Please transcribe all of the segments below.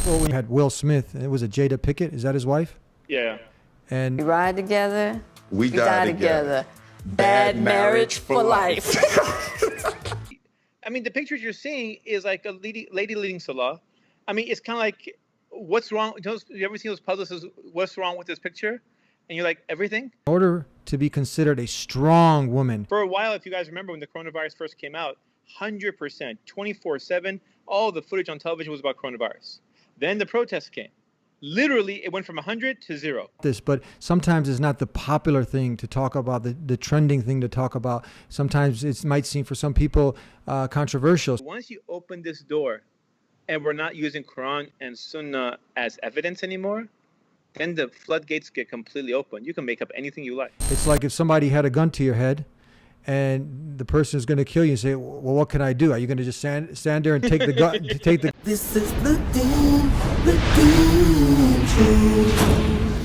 Well, we had Will Smith, and it was a Jada Pickett. Is that his wife? Yeah. And We ride together. We die together. Bad marriage for life. I mean, the pictures you're seeing is like a lady leading Salah. I mean, it's kind of like, what's wrong? You ever seen those puzzles? Says, what's wrong with this picture? And you're like, everything? in order to be considered a strong woman, For a while, if you guys remember when the coronavirus first came out, 100%, 24/7, all the footage on television was about coronavirus. Then the protests came. Literally, it went from 100 to 0. but sometimes it's not the popular thing to talk about, the trending thing to talk about. Sometimes it might seem for some people controversial. Once you open this door and we're not using Quran and Sunnah as evidence anymore, then the floodgates get completely open. You can make up anything you like. It's like if somebody had a gun to your head and the person is going to kill you and say, well, what can I do? Are you going to just stand there and take the gun? This is the Dean Show.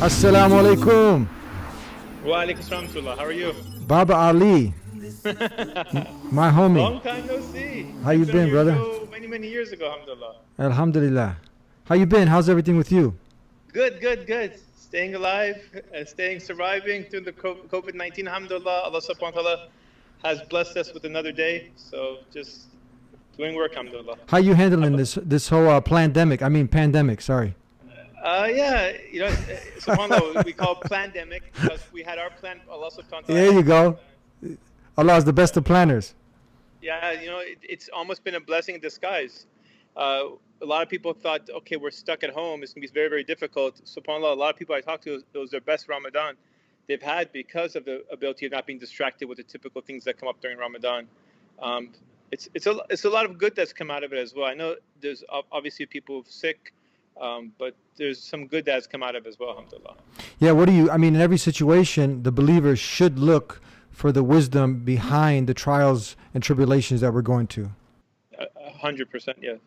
Assalamu alaikum. Wa alaikum salam. How are you? Baba Ali. My homie. Long time no see. How you been, brother? Many, many years ago, alhamdulillah. Alhamdulillah. How you been? How's everything with you? Good. Staying alive, surviving through the COVID-19, alhamdulillah. Allah subhanahu wa ta'ala has blessed us with another day. So just doing work, alhamdulillah. How you handling this whole pandemic, sorry. Yeah, subhanAllah, we call it plandemic because we had our plan, Allah subhanahu wa ta'ala. There you go. Allah is the best of planners. Yeah, it's almost been a blessing in disguise. A lot of people thought, okay, we're stuck at home. It's going to be very, very difficult. SubhanAllah, a lot of people I talked to, it was their best Ramadan they've had because of the ability of not being distracted with the typical things that come up during Ramadan. It's a lot of good that's come out of it as well. I know there's obviously people sick, but there's some good that's come out of it as well, alhamdulillah. Yeah, in every situation, the believer should look for the wisdom behind the trials and tribulations that we're going to. 100%, yeah.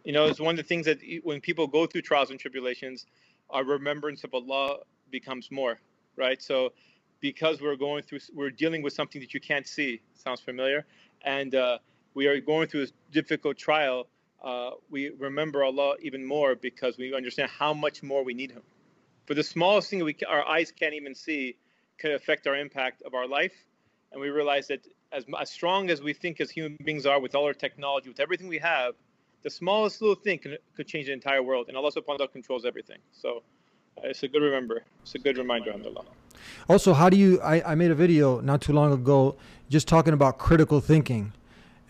It's one of the things that when people go through trials and tribulations, our remembrance of Allah becomes more, right? So because we're dealing with something that you can't see, sounds familiar, and we are going through this difficult trial, we remember Allah even more because we understand how much more we need Him. For the smallest thing our eyes can't even see could affect our impact of our life, and we realize that as strong as we think as human beings are with all our technology, with everything we have, the smallest little thing could change the entire world, and Allah subhanahu wa ta'ala controls everything. So it's a good reminder, alhamdulillah. Also, how do you, I made a video not too long ago just talking about critical thinking.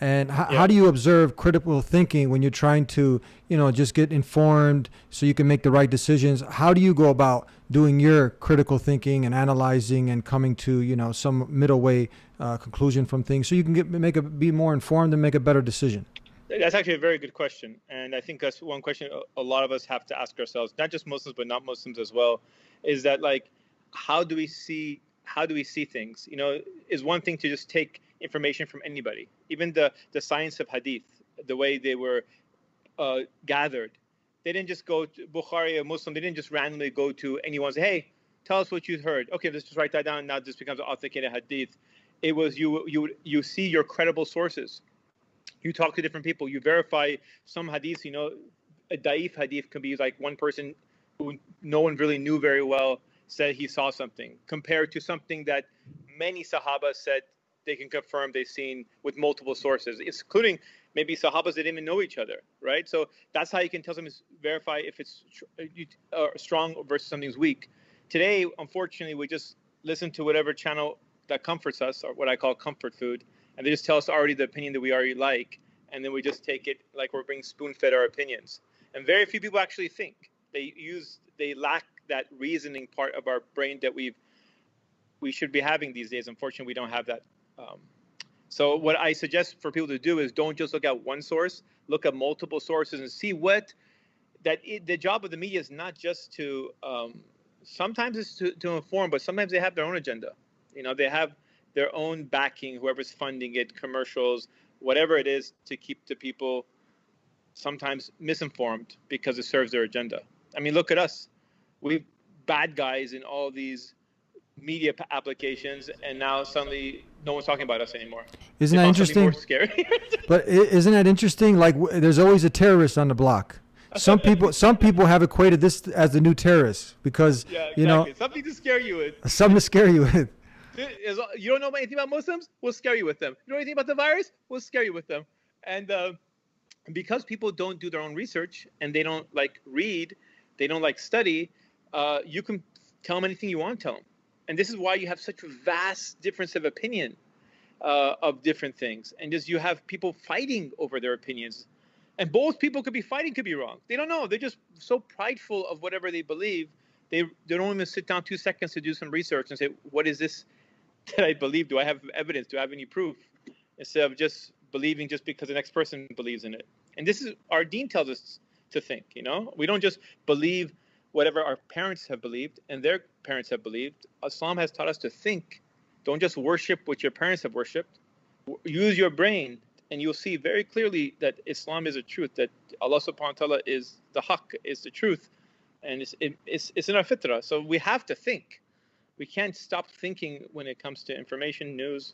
And how do you observe critical thinking when you're trying to, just get informed so you can make the right decisions? How do you go about doing your critical thinking and analyzing and coming to, some middle way conclusion from things so you can be more informed and make a better decision? That's actually a very good question. And I think that's one question a lot of us have to ask ourselves, not just Muslims, but not Muslims as well, is that how do we see things? Is one thing to just take information from anybody, even the science of hadith, the way they were gathered. They didn't just go to Bukhari, a Muslim, they didn't just randomly go to anyone and say, hey, tell us what you heard. Okay, let's just write that down. Now this becomes an authenticated hadith. It was you see your credible sources. You talk to different people. You verify some hadiths. A da'if hadith can be like one person who no one really knew very well said he saw something, compared to something that many Sahaba said they can confirm they've seen with multiple sources, including maybe Sahabas that didn't even know each other, right? So that's how you can tell them, verify if it's strong versus something's weak. Today, unfortunately, we just listen to whatever channel that comforts us, or what I call comfort food, and they just tell us already the opinion that we already like, and then we just take it like we're being spoon-fed our opinions. And very few people actually think. They lack that reasoning part of our brain that we should be having these days. Unfortunately, we don't have that. So what I suggest for people to do is don't just look at one source, look at multiple sources and see the job of the media is not just to, sometimes it's to inform, but sometimes they have their own agenda. They have their own backing, whoever's funding it, commercials, whatever it is, to keep the people sometimes misinformed because it serves their agenda. I mean, look at us. We're bad guys in all these media applications, and now suddenly no one's talking about us anymore. Isn't that interesting? More scary. But isn't that interesting? Like, there's always a terrorist on the block. some people have equated this as the new terrorists because Yeah, exactly. you know Something to scare you with. something to scare you with. You don't know anything about Muslims? We'll scare you with them. You know anything about the virus? We'll scare you with them. And because people don't do their own research and they don't like read, they don't like study, you can tell them anything you want to tell them. And this is why you have such a vast difference of opinion of different things. And just you have people fighting over their opinions. And both people could be fighting, could be wrong. They don't know. They're just so prideful of whatever they believe. They don't even sit down 2 seconds to do some research and say, what is this that I believe? Do I have evidence? Do I have any proof? Instead of just believing just because the next person believes in it. And this is our deen tells us to think, you know? We don't just believe whatever our parents have believed and their parents have believed. Islam has taught us to think. Don't just worship what your parents have worshipped. Use your brain, and you'll see very clearly that Islam is the truth, that Allah subhanahu wa ta'ala is the haqq, is the truth. And it's in our fitrah. So we have to think. We can't stop thinking when it comes to information, news,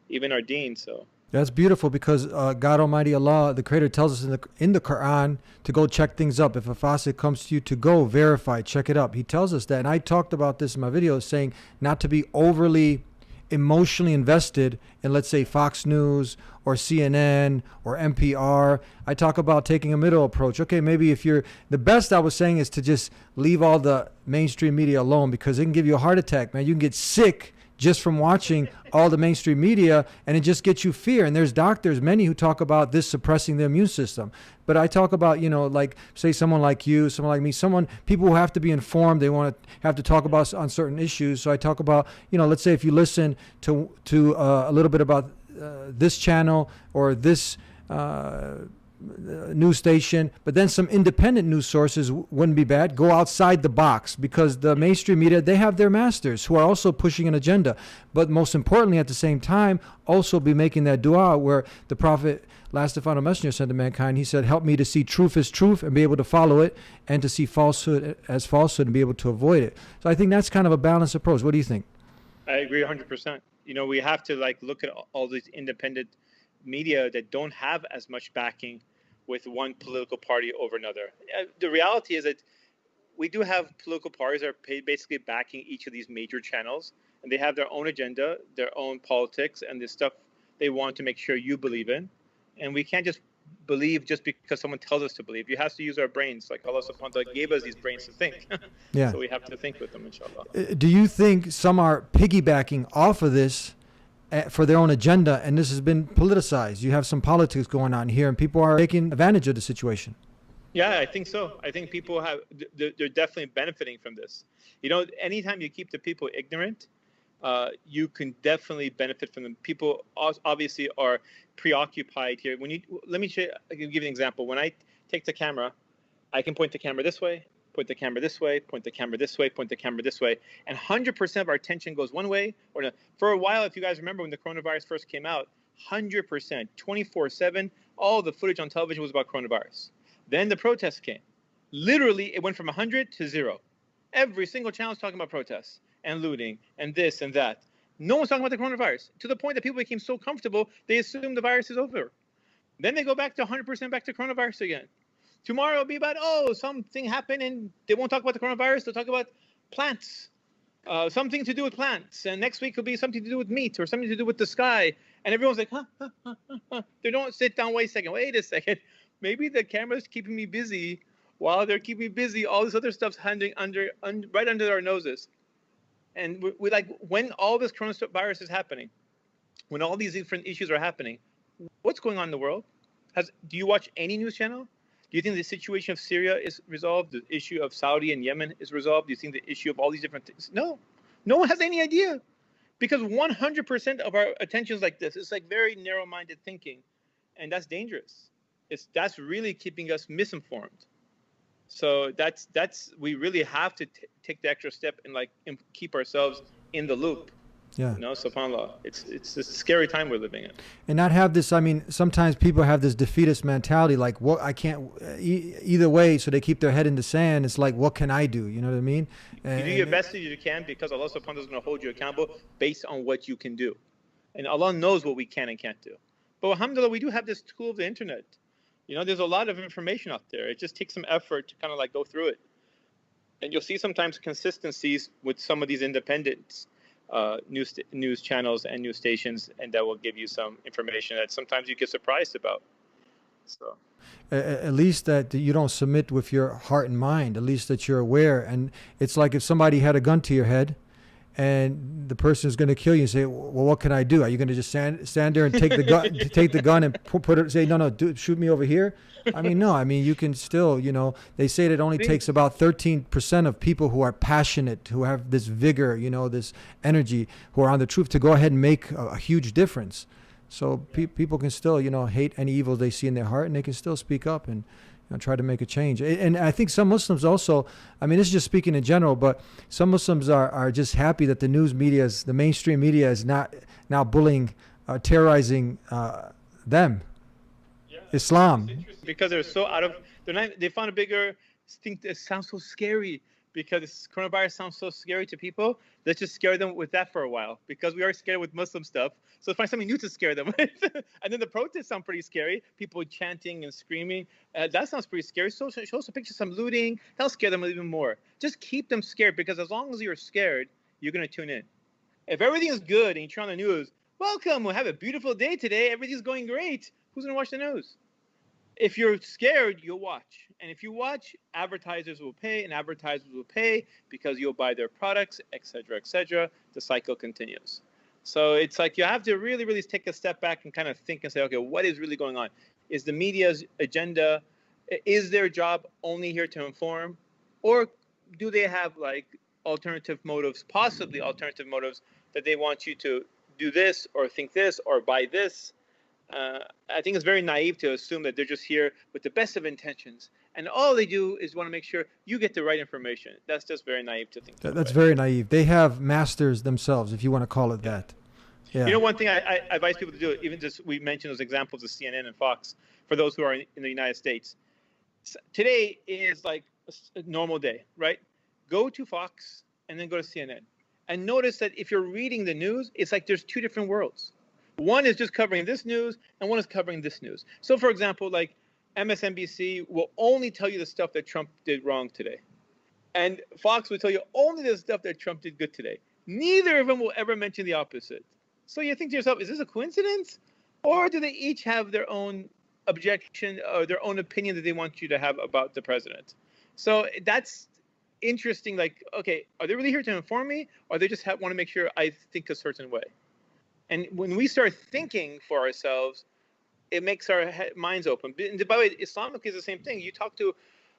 even our deen. So That's beautiful because God Almighty Allah, the Creator, tells us in the Quran to go check things up. If a faucet comes to you, to go verify, check it up. He tells us that. And I talked about this in my video, saying not to be overly emotionally invested in, let's say, Fox News or CNN or NPR. I talk about taking a middle approach. Okay, maybe if you're the best, I was saying, is to just leave all the mainstream media alone because it can give you a heart attack, man. You can get sick just from watching all the mainstream media, and it just gets you fear. And there's doctors, many, who talk about this suppressing the immune system. But I talk about, you know, like, say, someone like you, someone like me, people who have to be informed, they want to have to talk about on certain issues. So I talk about, you know, let's say if you listen to a little bit about this channel or this news station, but then some independent news sources wouldn't be bad. Go outside the box, because the mainstream media, they have their masters who are also pushing an agenda. But most importantly, at the same time, also be making that dua where the Prophet, last and final messenger, said to mankind, he said, help me to see truth as truth and be able to follow it, and to see falsehood as falsehood and be able to avoid it. So I think that's kind of a balanced approach. What do you think? I agree 100%. You know, we have to like look at all these independent media that don't have as much backing with one political party over another. The reality is that we do have political parties that are basically backing each of these major channels, and they have their own agenda, their own politics, and the stuff they want to make sure you believe in. And we can't just believe just because someone tells us to believe. You have to use our brains, like Allah subhanahu wa ta'ala gave us these brains to think. Yeah. So we have to think with them, inshallah. Do you think some are piggybacking off of this for their own agenda, and this has been politicized? You have some politics going on here, and people are taking advantage of the situation. Yeah, I think so. I think people they're definitely benefiting from this. You know, anytime you keep the people ignorant, you can definitely benefit from them. People obviously are preoccupied here. Let me show you, I can give you an example. When I take the camera, I can point the camera this way, point the camera this way, point the camera this way, point the camera this way, and 100% of our attention goes one way or another. For a while, if you guys remember when the coronavirus first came out, 100%, 24/7, all the footage on television was about coronavirus. Then the protests came. Literally, it went from 100 to 0. Every single channel was talking about protests and looting and this and that. No one's talking about the coronavirus, to the point that people became so comfortable, they assumed the virus is over. Then they go back to 100% back to coronavirus again. Tomorrow it'll be about, something happened, and they won't talk about the coronavirus. They'll talk about plants, something to do with plants. And next week will be something to do with meat or something to do with the sky. And everyone's like, They don't sit down, wait a second. Maybe the camera's keeping me busy. While they're keeping me busy, all this other stuff's right under our noses. And we like, when all this coronavirus is happening, when all these different issues are happening, what's going on in the world? Do you watch any news channel? Do you think the situation of Syria is resolved? The issue of Saudi and Yemen is resolved? Do you think the issue of all these different things? No. No one has any idea. Because 100% of our attention is like this. It's like very narrow-minded thinking. And that's dangerous. That's really keeping us misinformed. So we really have to take the extra step and keep ourselves in the loop. Yeah. You know, subhanAllah. It's a scary time we're living in. And not have this, I mean, sometimes people have this defeatist mentality, like, what, I can't, either way, so they keep their head in the sand. It's like, what can I do? You know what I mean? You do your best that you can, because Allah subhanahu wa ta'ala is going to hold you accountable based on what you can do. And Allah knows what we can and can't do. But alhamdulillah, we do have this tool of the internet. You know, there's a lot of information out there. It just takes some effort to kind of like go through it. And you'll see sometimes consistencies with some of these independent news channels and news stations, and that will give you some information that sometimes you get surprised about. So at least that you don't submit with your heart and mind, at least that you're aware. And it's like if somebody had a gun to your head and the person is going to kill you and say, well, what can I do? Are you going to just stand there and take the gun, take the gun and put it, say, no, shoot me over here? I mean, no, I mean, you can still, you know, they say that it only takes about 13% of people who are passionate, who have this vigor, you know, this energy, who are on the truth to go ahead and make a huge difference. So people can still, you know, hate any evil they see in their heart, and they can still speak up and, you know, try to make a change. And I think some Muslims also, I mean, this is just speaking in general, but some Muslims are just happy that the news media, the mainstream media is not now bullying, terrorizing them. Yeah, Islam. Because they're so they found a bigger thing that sounds so scary. Because coronavirus sounds so scary to people, let's just scare them with that for a while. Because we are scared with Muslim stuff, so let's find something new to scare them with. And then the protests sound pretty scary. People chanting and screaming. That sounds pretty scary. So show us a picture of some looting. That'll scare them even more. Just keep them scared, because as long as you're scared, you're going to tune in. If everything is good and you turn on the news, welcome, we'll have a beautiful day today. Everything's going great. Who's going to watch the news? If you're scared, you'll watch. And if you watch, advertisers will pay, and advertisers will pay because you'll buy their products, et cetera, et cetera. The cycle continues. So it's like you have to really, really take a step back and kind of think and say, okay, what is really going on? Is the media's agenda, is their job only here to inform? Or do they have like alternative motives, possibly alternative motives, that they want you to do this or think this or buy this? I think it's very naive to assume that they're just here with the best of intentions, and all they do is want to make sure you get the right information. That's just very naive to think. That's very naive. They have masters themselves, if you want to call it that. Yeah. You know, one thing I advise people to do, even just we mentioned those examples of CNN and Fox, for those who are in the United States. Today is like a normal day, right? Go to Fox and then go to CNN. And notice that if you're reading the news, it's like there's two different worlds. One is just covering this news, and one is covering this news. So, for example, like MSNBC will only tell you the stuff that Trump did wrong today. And Fox will tell you only the stuff that Trump did good today. Neither of them will ever mention the opposite. So you think to yourself, is this a coincidence? Or do they each have their own objection or their own opinion that they want you to have about the president? So that's interesting. Like, okay, are they really here to inform me? Or they just want to make sure I think a certain way? And when we start thinking for ourselves, it makes our minds open. And by the way, Islamic is the same thing. You talk to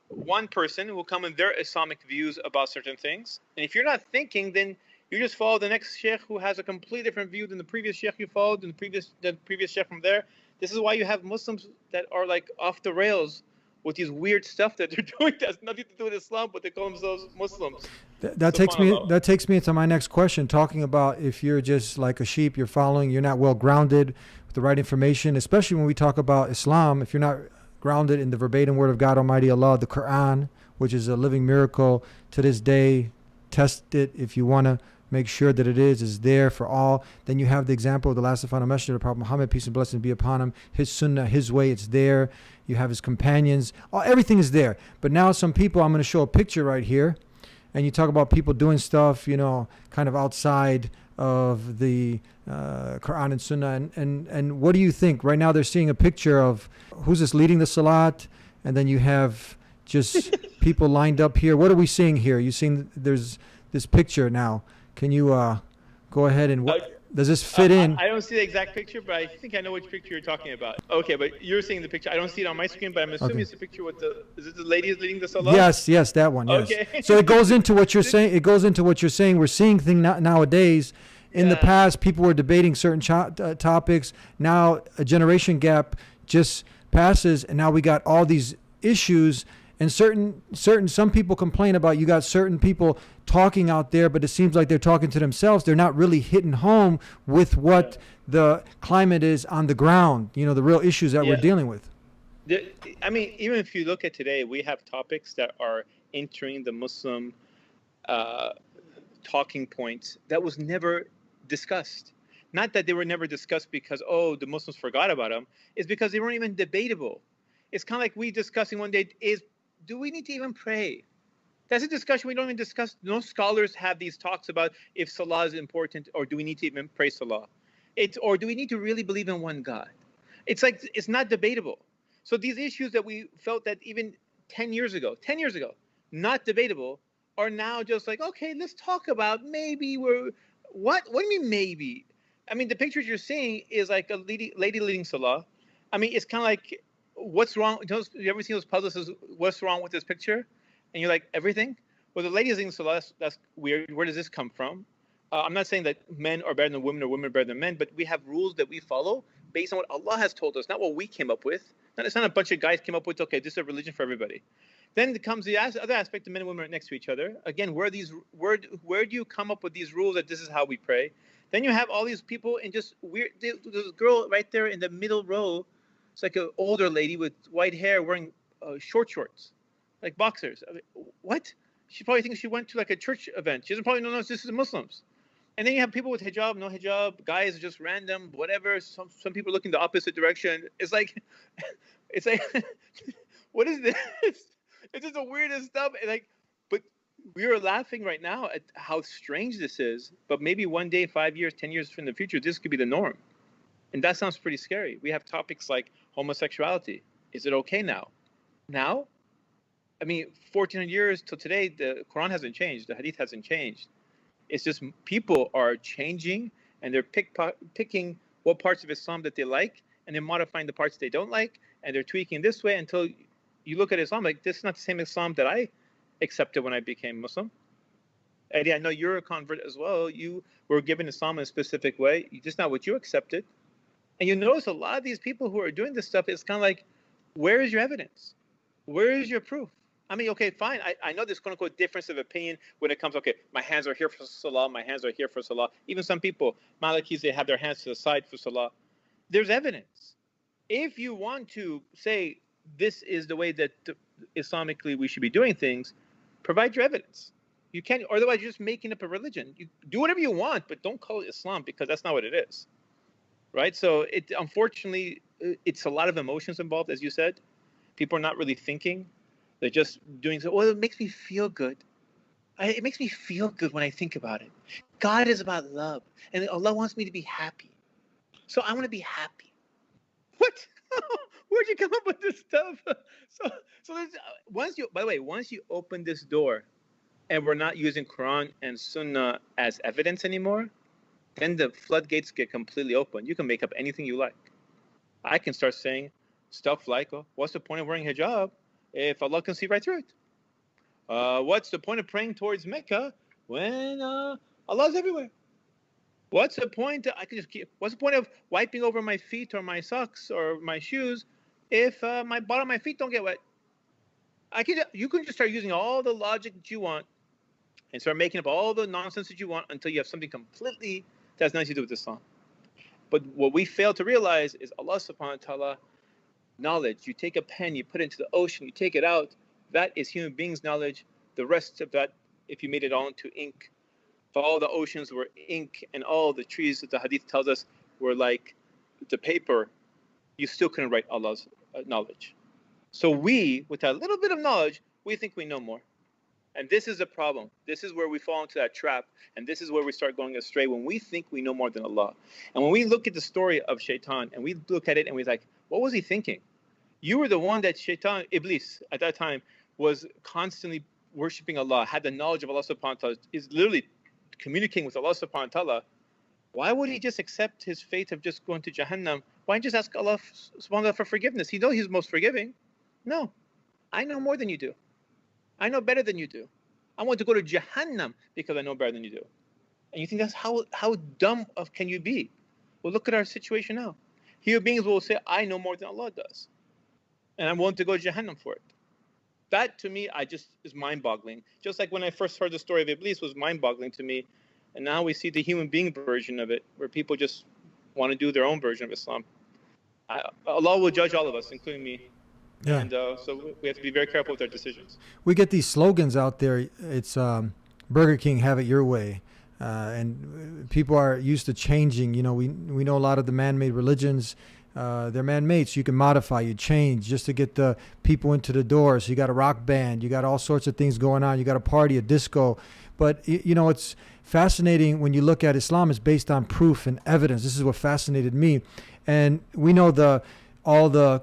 one person who will come in their Islamic views about certain things. And if you're not thinking, then you just follow the next sheikh who has a completely different view than the previous sheikh you followed, and the previous sheikh from there. This is why you have Muslims that are like off the rails with these weird stuff that they're doing that has nothing to do with Islam, but they call themselves Muslims. That takes me into my next question, talking about if you're just like a sheep, you're following, you're not well grounded with the right information, especially when we talk about Islam. If you're not grounded in the verbatim word of God Almighty Allah, the Quran, which is a living miracle to this day, test it if you want to make sure that it is there for all. Then you have the example of the last and final messenger, the Prophet Muhammad, peace and blessings be upon him, his sunnah, his way, it's there. You have his companions, everything is there. But now some people, I'm going to show a picture right here, and you talk about people doing stuff, you know, kind of outside of the Quran and Sunnah. And what do you think? Right now they're seeing a picture of who's this leading the Salat, and then you have just people lined up here. What are we seeing here? You seeing there's this picture now. Can you go ahead and does this fit in? I don't see the exact picture, but I think I know which picture you're talking about. Okay, but you're seeing the picture. I don't see it on my screen, but I'm assuming it's a picture with is it the lady leading the Salah? Yes, that one. Yes. Okay. So it goes into what you're saying. We're seeing things nowadays. In the past, people were debating certain topics. Now a generation gap just passes, and now we got all these issues. And some people complain about you got certain people talking out there, but it seems like they're talking to themselves. They're not really hitting home with what the climate is on the ground, you know, the real issues that we're dealing with. I mean, even if you look at today, we have topics that are entering the Muslim talking points that was never discussed. Not that they were never discussed because, the Muslims forgot about them. It's because they weren't even debatable. It's kind of like we discussing one day is, do we need to even pray? That's a discussion we don't even discuss. No scholars have these talks about if Salah is important or do we need to even pray Salah. Or do we need to really believe in one God? It's like, it's not debatable. So these issues that we felt that even 10 years ago, not debatable, are now just like, okay, let's talk about maybe what do you mean maybe? I mean, the pictures you're seeing is like a lady leading Salah. I mean, it's kind of like, what's wrong? You ever seen those puzzles? Says, what's wrong with this picture? And you're like, everything? Well, the lady is leading Salah, that's weird. Where does this come from? I'm not saying that men are better than women or women are better than men, but we have rules that we follow based on what Allah has told us, not what we came up with. It's not a bunch of guys came up with, okay, this is a religion for everybody. Then comes the other aspect, the men and women are next to each other. Again, where do you come up with these rules that this is how we pray? Then you have all these people in just weird, there's a girl right there in the middle row. It's like an older lady with white hair wearing shorts, like boxers. I mean, what? She probably thinks she went to like a church event. She doesn't probably know this is Muslims. And then you have people with hijab, no hijab, guys just random, whatever. Some people looking the opposite direction. It's like, what is this? It's just the weirdest stuff. But we are laughing right now at how strange this is. But maybe one day, 5 years, 10 years from the future, this could be the norm. And that sounds pretty scary. We have topics like homosexuality. Is it okay now? Now? I mean, 1400 years till today, the Quran hasn't changed. The Hadith hasn't changed. It's just people are changing and they're picking what parts of Islam that they like and they're modifying the parts they don't like and they're tweaking this way until you look at Islam like this is not the same Islam that I accepted when I became Muslim. Eddie, I know you're a convert as well. You were given Islam in a specific way. Just not what you accepted. And you notice a lot of these people who are doing this stuff, it's kind of like, where is your evidence? Where is your proof? I mean, okay, fine. I know there's quote-unquote difference of opinion when it comes, okay, my hands are here for Salah, my hands are here for Salah. Even some people, Malikis, they have their hands to the side for Salah. There's evidence. If you want to say this is the way that Islamically we should be doing things, provide your evidence. You can't, otherwise you're just making up a religion. You do whatever you want, but don't call it Islam because that's not what it is, right? So unfortunately, it's a lot of emotions involved, as you said. People are not really thinking. They're just doing so. Well, it makes me feel good. It makes me feel good when I think about it. God is about love, and Allah wants me to be happy. So I want to be happy. What? Where'd you come up with this stuff? So there's, once you open this door, and we're not using Quran and Sunnah as evidence anymore, then the floodgates get completely open. You can make up anything you like. I can start saying stuff like, oh, what's the point of wearing hijab if Allah can see right through it? What's the point of praying towards Mecca when Allah's everywhere? What's the point? What's the point of wiping over my feet or my socks or my shoes if my bottom of my feet don't get wet? You can just start using all the logic that you want and start making up all the nonsense that you want until you have something completely that has nothing to do with Islam. But what we fail to realize is Allah subhanahu wa ta'ala knowledge. You take a pen, you put it into the ocean, you take it out. That is human beings' knowledge. The rest of that, if you made it all into ink, if all the oceans were ink and all the trees that the hadith tells us were like the paper, you still couldn't write Allah's knowledge. So we, with a little bit of knowledge, we think we know more. And this is the problem. This is where we fall into that trap. And this is where we start going astray when we think we know more than Allah. And when we look at the story of Shaitan and we look at it and we're like, what was he thinking? You were the one that Shaitan, Iblis, at that time, was constantly worshipping Allah, had the knowledge of Allah subhanahu wa ta'ala, is literally communicating with Allah subhanahu wa ta'ala. Why would he just accept his fate of just going to Jahannam? Why not just ask Allah subhanahu wa ta'ala for forgiveness? He knows he's most forgiving. No, I know more than you do. I know better than you do. I want to go to Jahannam because I know better than you do. And you think that's how dumb can you be? Well, look at our situation now. Human beings will say, I know more than Allah does. And I'm willing to go to Jahannam for it. That to me, is mind-boggling. Just like when I first heard the story of Iblis was mind-boggling to me. And now we see the human being version of it, where people just want to do their own version of Islam. Allah will judge all of us, including me. Yeah. And so we have to be very careful with our decisions. We get these slogans out there. It's Burger King, have it your way. And people are used to changing. You know, we know a lot of the man-made religions. They're man-made, so you can modify, you change just to get the people into the door. So you got a rock band, you got all sorts of things going on. You got a party, a disco. But, you know, it's fascinating when you look at Islam. It's based on proof and evidence. This is what fascinated me. And we know all the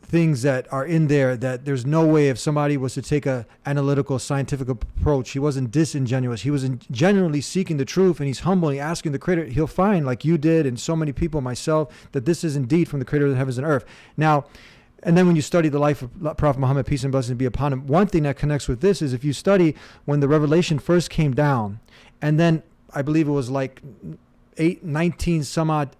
things that are in there, that there's no way if somebody was to take a analytical scientific approach, he wasn't disingenuous, he was genuinely seeking the truth, and he's humble, and asking the creator, he'll find, like you did and so many people, myself, that this is indeed from the creator of the heavens and earth. Now, and then when you study the life of Prophet Muhammad, peace and blessings be upon him, one thing that connects with this is if you study when the revelation first came down, and then I believe it was like 19 some odd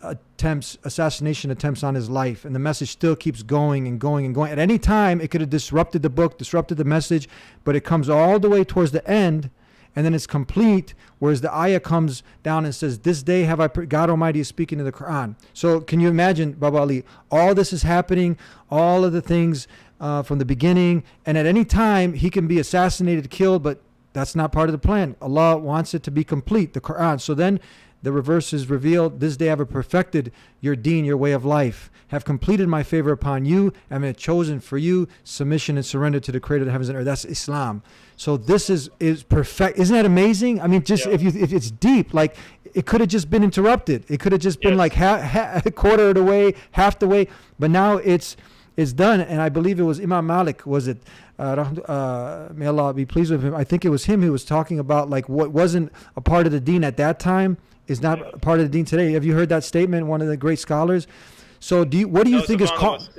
assassination attempts on his life, and the message still keeps going and going and going. At any time, it could have disrupted the book, disrupted the message, but it comes all the way towards the end, and then it's complete, whereas the ayah comes down and says, this day have I, God Almighty is speaking in the Quran. So can you imagine, Baba Ali, all this is happening, all of the things from the beginning, and at any time, he can be assassinated, killed, but that's not part of the plan. Allah wants it to be complete, the Quran. So then the reverse is revealed. This day I have perfected your deen, your way of life, have completed my favor upon you, and have chosen for you submission and surrender to the creator of the heavens and earth. That's Islam. So this is perfect. Isn't that amazing? I mean, just if it's deep, like it could have just been interrupted. It could have just been like a quarter of the way, half the way, but now it's done. And I believe it was Imam Malik, was it? May Allah be pleased with him. I think it was him who was talking about like what wasn't a part of the deen at that time is not part of the deen today. Have you heard that statement? One of the great scholars. So what do you think is causing?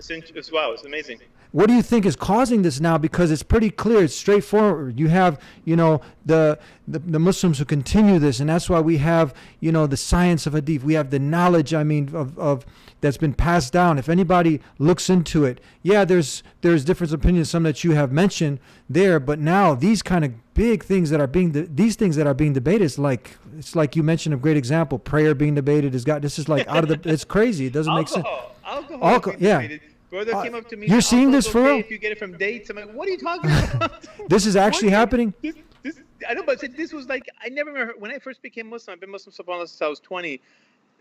Wow, it's amazing. What do you think is causing this now? Because it's pretty clear, it's straightforward. You have, the Muslims who continue this, and that's why we have, the science of hadith. We have the knowledge, of that's been passed down. If anybody looks into it, there's different opinions, some that you have mentioned there, but now these kind of big things that are being debated, it's like you mentioned a great example, prayer being debated this is like out of the, it's crazy. It doesn't make sense. Alcohol, yeah. Brother came up to me. You're seeing this for real? If you get it from dates, I'm like, what are you talking about? This is actually happening? I know, but this was like, I never remember, when I first became Muslim, I've been Muslim subhanAllah since I was 20.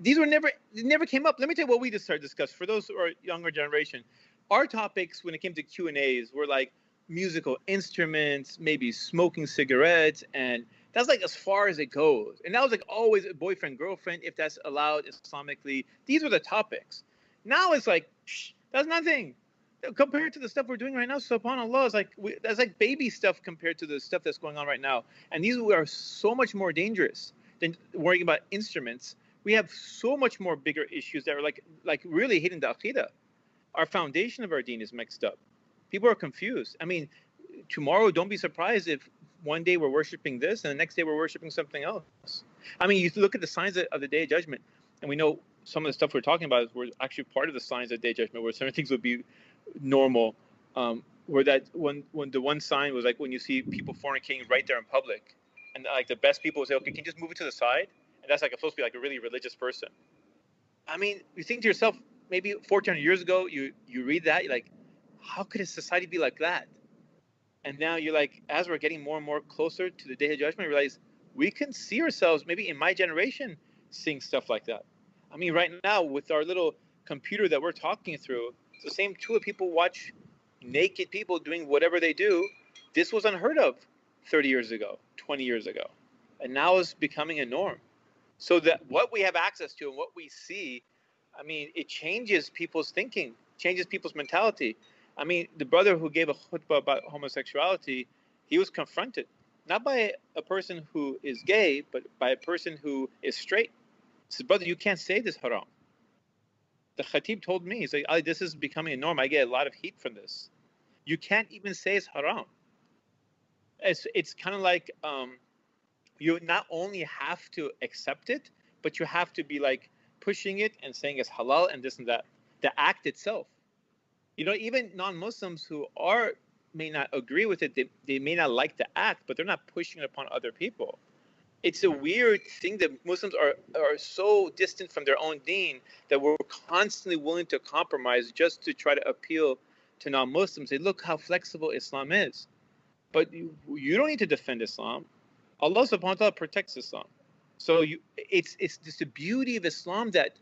These were never came up. Let me tell you what we just started to discuss. For those who are younger generation, our topics when it came to Q&As were like musical instruments, maybe smoking cigarettes, and that's like as far as it goes. And that was like always a boyfriend, girlfriend, if that's allowed Islamically. These were the topics. Now it's like, that's nothing compared to the stuff we're doing right now. SubhanAllah, that's like baby stuff compared to the stuff that's going on right now. And these are so much more dangerous than worrying about instruments. We have so much more bigger issues that are like really hitting the aqidah. Our foundation of our deen is mixed up. People are confused. I mean, tomorrow, don't be surprised if one day we're worshiping this and the next day we're worshiping something else. I mean, you look at the signs of the Day of Judgment, and we know some of the stuff we're talking about is we're actually part of the signs of the Day of Judgment, where certain things would be normal. Where that when the one sign was like when you see people fornicating right there in public, and like the best people would say, okay, can you just move it to the side? And that's like supposed to be like a really religious person. I mean, you think to yourself, maybe 1400 years ago, you read that, you're like, how could a society be like that? And now you're like, as we're getting more and more closer to the Day of Judgment, you realize we can see ourselves, maybe in my generation, seeing stuff like that. I mean, right now, with our little computer that we're talking through, it's the same tool. People watch naked people doing whatever they do. This was unheard of 30 years ago, 20 years ago. And now it's becoming a norm. So that what we have access to and what we see, I mean, it changes people's thinking, changes people's mentality. I mean, the brother who gave a khutbah about homosexuality, he was confronted, not by a person who is gay, but by a person who is straight. He said, brother, you can't say this haram. The khatib told me, he's like, Ali, this is becoming a norm. I get a lot of heat from this. You can't even say it's haram. It's kind of like you not only have to accept it, but you have to be like pushing it and saying it's halal and this and that. The act itself. Even non-Muslims who may not agree with it, they may not like the act, but they're not pushing it upon other people. It's a weird thing that Muslims are so distant from their own deen that we're constantly willing to compromise just to try to appeal to non-Muslims. Say, look how flexible Islam is. But you don't need to defend Islam. Allah subhanahu wa ta'ala protects Islam. So it's just the beauty of Islam that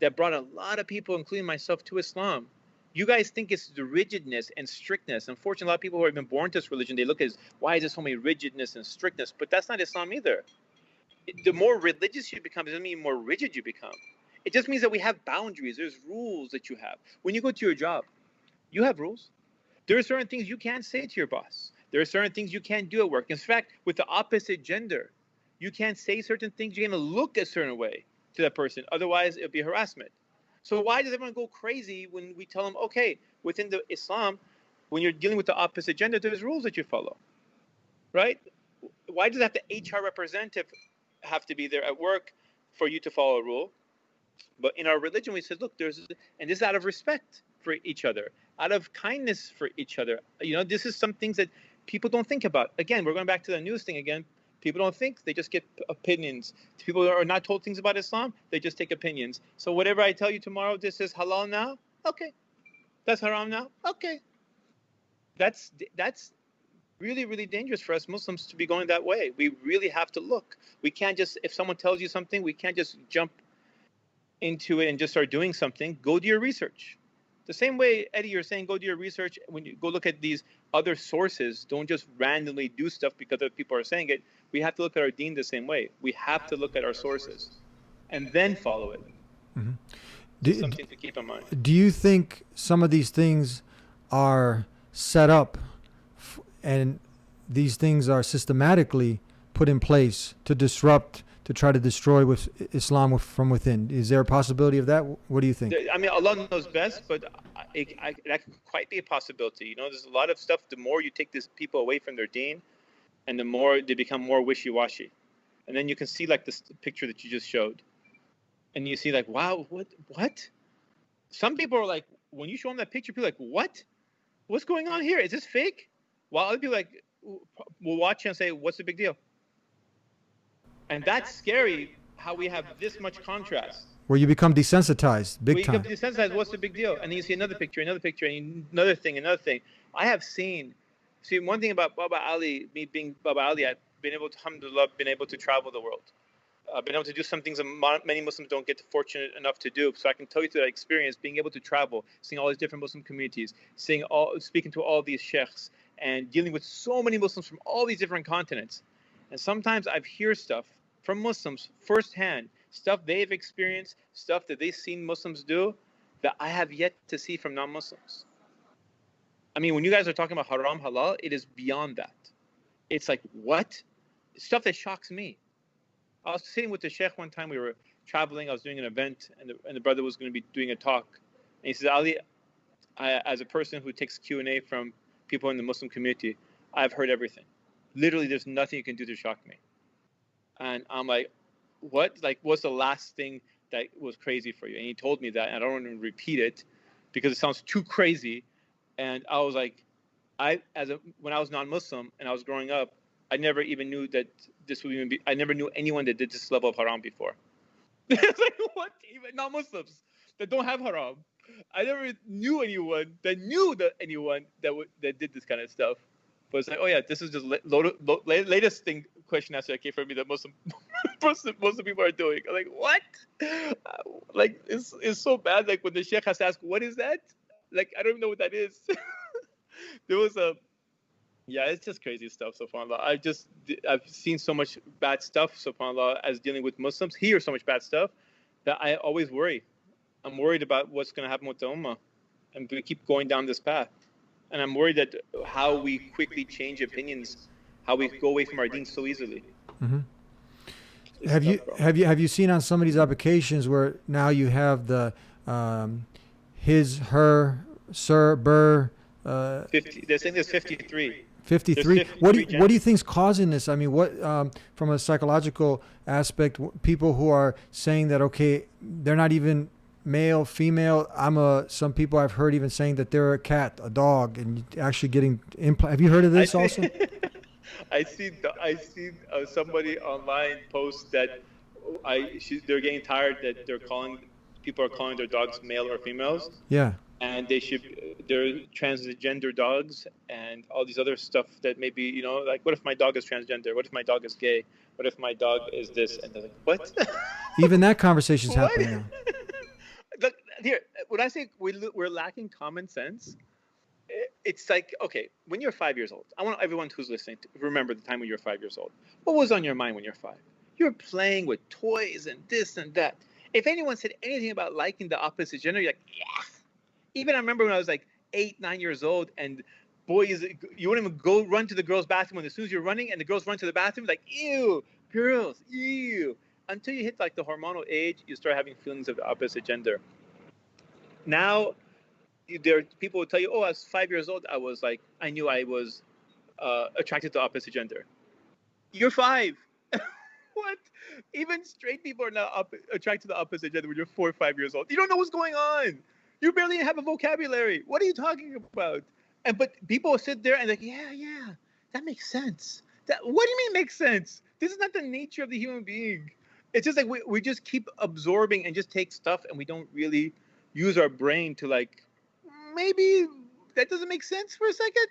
that brought a lot of people, including myself, to Islam. You guys think it's the rigidness and strictness. Unfortunately, a lot of people who have been born to this religion, they look at why is there so many rigidness and strictness? But that's not Islam either. The more religious you become, it doesn't mean more rigid you become. It just means that we have boundaries. There's rules that you have. When you go to your job, you have rules. There are certain things you can't say to your boss. There are certain things you can't do at work. In fact, with the opposite gender, you can't say certain things. You can't even look a certain way to that person. Otherwise, it'll be harassment. So why does everyone go crazy when we tell them, okay, within the Islam, when you're dealing with the opposite gender, there's rules that you follow, right? Why does that the HR representative have to be there at work for you to follow a rule? But in our religion, we said, look, and this is out of respect for each other, out of kindness for each other. You know, this is some things that people don't think about. Again, we're going back to the news thing again. People don't think, they just get opinions. People are not told things about Islam, they just take opinions. So whatever I tell you tomorrow, this is halal now, okay. That's haram now, okay. That's really, really dangerous for us Muslims to be going that way. We really have to look. We can't just, if someone tells you something, we can't just jump into it and just start doing something. Go do your research. The same way, Eddie, you're saying go do your research. When you go look at these other sources, don't just randomly do stuff because other people are saying it. We have to look at our deen the same way. We have to look at our sources and then follow it. Mm-hmm. Something to keep in mind. Do you think some of these things are set up and these things are systematically put in place to disrupt, to try to destroy with Islam from within? Is there a possibility of that? What do you think? I mean, Allah knows best, but that could quite be a possibility. You know, there's a lot of stuff. The more you take these people away from their deen, and the more they become more wishy-washy. And then you can see like this picture that you just showed. And you see like, wow, what? Some people are like, when you show them that picture, people are like, what? What's going on here? Is this fake? While other people like, will watch and say, what's the big deal? And that's scary how we have this much contrast. Where you become desensitized, big time. You become desensitized, what's the big deal? And then you see another picture, and another thing. I have seen, one thing about Baba Ali, me being Baba Ali, I've been able to, alhamdulillah, been able to travel the world. I've been able to do some things that many Muslims don't get fortunate enough to do. So I can tell you through that experience, being able to travel, seeing all these different Muslim communities, speaking to all these sheikhs, and dealing with so many Muslims from all these different continents. And sometimes I've heard stuff from Muslims firsthand, stuff they've experienced, stuff that they've seen Muslims do that I have yet to see from non-Muslims. I mean, when you guys are talking about haram, halal, it is beyond that. It's like, what? Stuff that shocks me. I was sitting with the sheikh one time, we were traveling, I was doing an event, and the brother was going to be doing a talk. And he says, Ali, as a person who takes Q&A from people in the Muslim community, I've heard everything. Literally, there's nothing you can do to shock me. And I'm like, what? Like, what's the last thing that was crazy for you? And he told me that, and I don't want to repeat it because it sounds too crazy. And I was like, when I was non-Muslim and I was growing up, I never even knew that this would even be, I never knew anyone that did this level of haram before. It's like, what? Even non-Muslims that don't have haram. I never knew anyone that that did this kind of stuff. But it's like, oh yeah, this is just latest question answer that came from me that Muslim people are doing. I'm like, what? Like, it's so bad. Like when the sheikh has to ask, what is that? Like, I don't even know what that is. There was yeah, it's just crazy stuff, subhanAllah. I've seen so much bad stuff, subhanAllah, as dealing with Muslims, hear so much bad stuff, that I always worry. I'm worried about what's going to happen with the Ummah. And we keep going down this path. And I'm worried that how we quickly change opinions, how we go away from our deen so easily. Mm-hmm. Have you seen on some of these applications where now you have the his, her, sir, burr? 50. They're saying there's 53. 53. What do you think's causing this? I mean, what from a psychological aspect, people who are saying that, okay, they're not even male, female. Some people I've heard even saying that they're a cat, a dog, and actually getting Have you heard of this also? I see somebody online post that they're getting tired that people are calling their dogs male or females. Yeah. And they're transgender dogs and all these other stuff that maybe, you know, like, what if my dog is transgender? What if my dog is gay? What if my dog is this? And they're like, what? Even that conversation's happening now. here, when I say we're lacking common sense, it's like, okay, when you're 5 years old, I want everyone who's listening to remember the time when you're 5 years old. What was on your mind when you're 5? You're playing with toys and this and that. If anyone said anything about liking the opposite gender, you're like, yeah. Even I remember when I was like 8, 9 years old, and boys, you wouldn't even go run to the girls' bathroom. And as soon as you're running, and the girls run to the bathroom, like, ew, girls, ew. Until you hit like the hormonal age, you start having feelings of the opposite gender. Now, there people will tell you, oh, I was 5 years old. I knew I was attracted to the opposite gender. You're 5. What? Even straight people are now attracted to the opposite gender when you're 4 or 5 years old. You don't know what's going on. You barely have a vocabulary. What are you talking about? But people will sit there and like, yeah, that makes sense. What do you mean makes sense? This is not the nature of the human being. It's just like we just keep absorbing and just take stuff, and we don't really use our brain to like, maybe that doesn't make sense for a second.